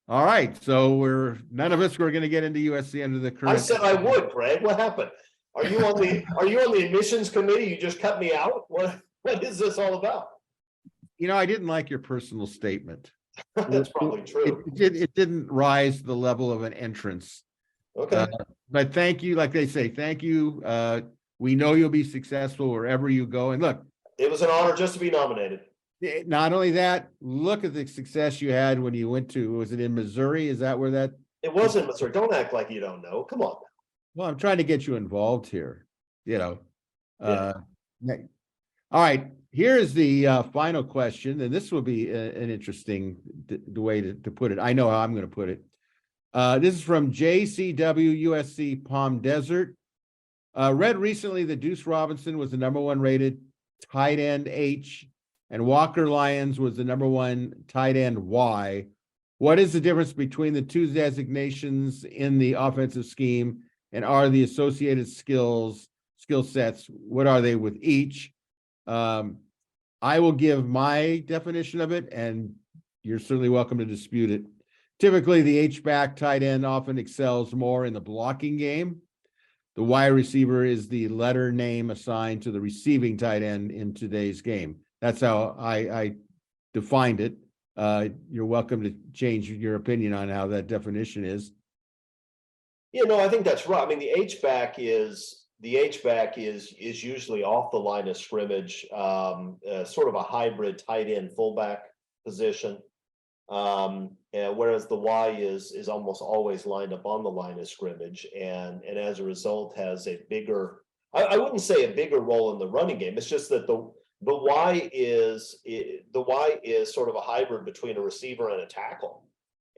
All right. So none of us were going to get into USC under the current. I said I would, Greg. What happened? Are you on the admissions committee? You just cut me out? What is this all about? I didn't like your personal statement. That's probably true. It didn't rise to the level of an entrance. Okay. But thank you. Like they say, thank you. We know you'll be successful wherever you go. And look, It was an honor just to be nominated. not only that, look at the success you had when you went to, was it in Missouri? Is that where that? It wasn't Missouri. Don't act like you don't know. Come on. Well, I'm trying to get you involved here, Yeah. All right, here is the final question, and this will be an interesting the way to put it. I know how I'm going to put it. This is from JCW USC Palm Desert. Read recently that Deuce Robinson was the #1 rated tight end H, and Walker Lyons was the #1 tight end Y. What is the difference between the two designations in the offensive scheme, and are the associated skill sets, what are they with each? I will give my definition of it, and you're certainly welcome to dispute it. Typically, the H-back tight end often excels more in the blocking game. The wide receiver is the letter name assigned to the receiving tight end in today's game. That's how I defined it. You're welcome to change your opinion on how that definition is. I think that's right. I mean, the H-back is usually off the line of scrimmage, sort of a hybrid tight end fullback position. Whereas the Y is almost always lined up on the line of scrimmage, and as a result has a bigger, I wouldn't say a bigger role in the running game. It's just that the Y is sort of a hybrid between a receiver and a tackle.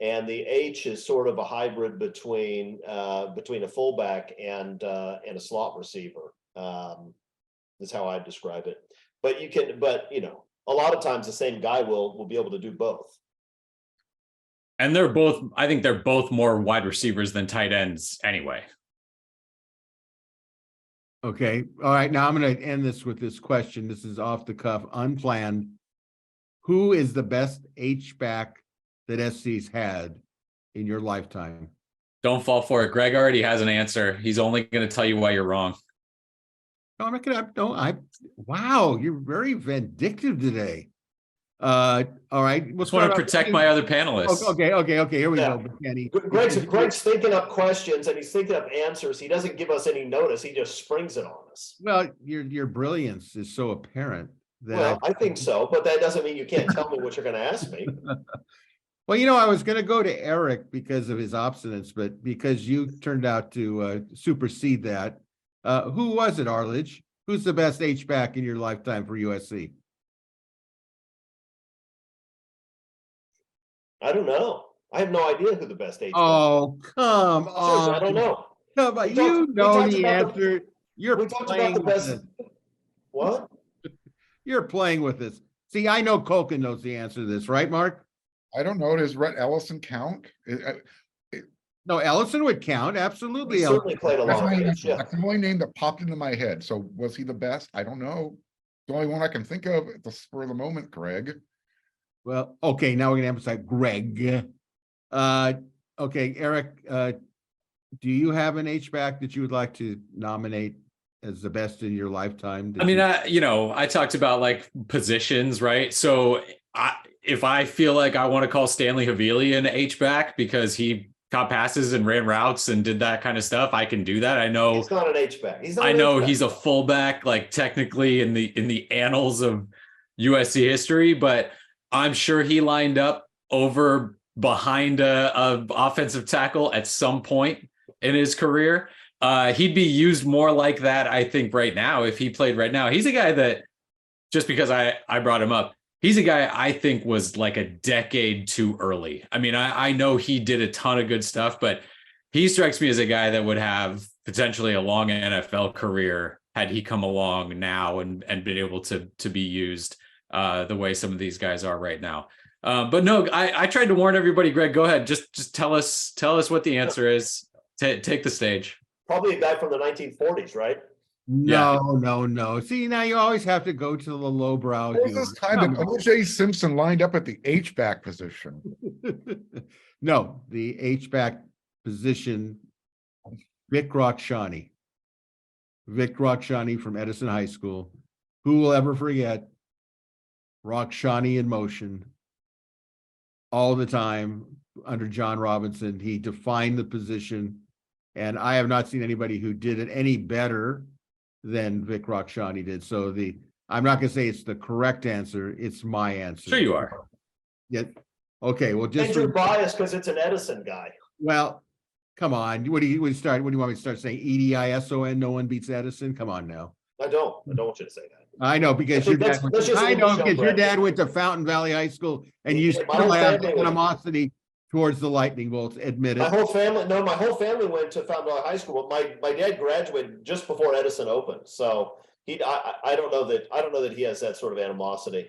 And the H is sort of a hybrid between a fullback and a slot receiver. That's how I describe it. But a lot of times the same guy will be able to do both. And I think they're both more wide receivers than tight ends anyway. Okay. All right. Now I'm going to end this with this question. This is off the cuff, unplanned. Who is the best H-back that SC's had in your lifetime? Don't fall for it. Greg already has an answer. He's only going to tell you why you're wrong. No, I'm not gonna. Wow, you're very vindictive today. All right. I just want to protect my other panelists. Okay. Here we go, Kenny. Greg's thinking up questions and he's thinking up answers. He doesn't give us any notice. He just springs it on us. Well, your brilliance is so apparent that I think so, but that doesn't mean you can't tell me what you're going to ask me. Well, I was going to go to Erik because of his obstinance, but because you turned out to supersede that, who was it, Arledge? Who's the best H-back in your lifetime for USC? I don't know. I have no idea who the best H-back is. Oh, come on. I don't know. Come on. You know the answer. You're we talked about the best. What? You're playing with this. See, I know Kulkin knows the answer to this, right, Mark? I don't know. Does Rhett Ellison count? No, Ellison would count. Absolutely. He certainly played a That's long the only- range, yeah. that's the only name that popped into my head. So was he the best? I don't know. The only one I can think of at the spur of the moment, Greg. Well, okay, now we're gonna emphasize Greg. Okay, Eric, do you have an H-back that you would like to nominate as the best in your lifetime? I mean, I talked about like positions, right? So if I feel like I want to call Stanley Havili an H-back because he caught passes and ran routes and did that kind of stuff, I can do that. I know He's not an H-back. I know he's a fullback, like technically in the annals of USC history, but I'm sure he lined up over behind a offensive tackle at some point in his career. He'd be used more like that, I think, right now if he played right now. He's a guy that, just because I brought him up, he's a guy I think was like a decade too early. I mean, I know he did a ton of good stuff, but he strikes me as a guy that would have potentially a long NFL career had he come along now and been able to be used the way some of these guys are right now. But no, I tried to warn everybody. Greg, go ahead. Just tell us what the answer is. Take the stage. Probably a guy from the 1940s, right? No. See, now you always have to go to the lowbrow. What was this time that O.J. Simpson lined up at the H-back position? No, the H-back position, Vic Rakshani. Vic Rakshani from Edison High School. Who will ever forget Rakshani in motion all the time under John Robinson? He defined the position, and I have not seen anybody who did it any better than Vic Rakshani did. So I'm not going to say it's the correct answer. It's my answer. Sure you are. Yeah. Okay. Well, just And you're biased because it's an Edison guy. well, come on. What do you want me to start saying? EDISON? No one beats Edison. Come on now. I don't want you to say that. I know because your dad. Let's just I know show because your Brad. dad went to Fountain Valley High School, and you Yeah, my still whole have family went. animosity towards the Lightning Bolts. Admit My it. whole family went to Fountain Valley High School. But my dad graduated just before Edison opened. So I don't know that he has that sort of animosity.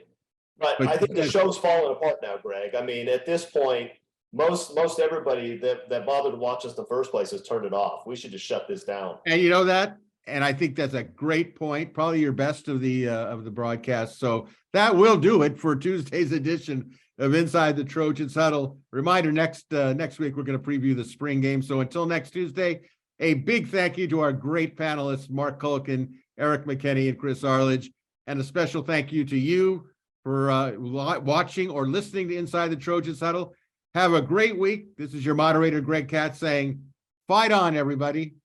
But I think the show's falling apart now, Greg. I mean, at this point, most everybody that bothered to watch us in the first place has turned it off. We should just shut this down. And you know that, and I think that's a great point. Probably your best of the broadcast. So that will do it for Tuesday's edition of Inside the Trojans Huddle. Reminder: next week we're going to preview the spring game. So until next Tuesday, a big thank you to our great panelists, Marc Kulkin, Erik McKinney, and Chris Arledge, and a special thank you to you for watching or listening to Inside the Trojans Huddle. Have a great week. This is your moderator, Greg Katz, saying, "Fight on, everybody."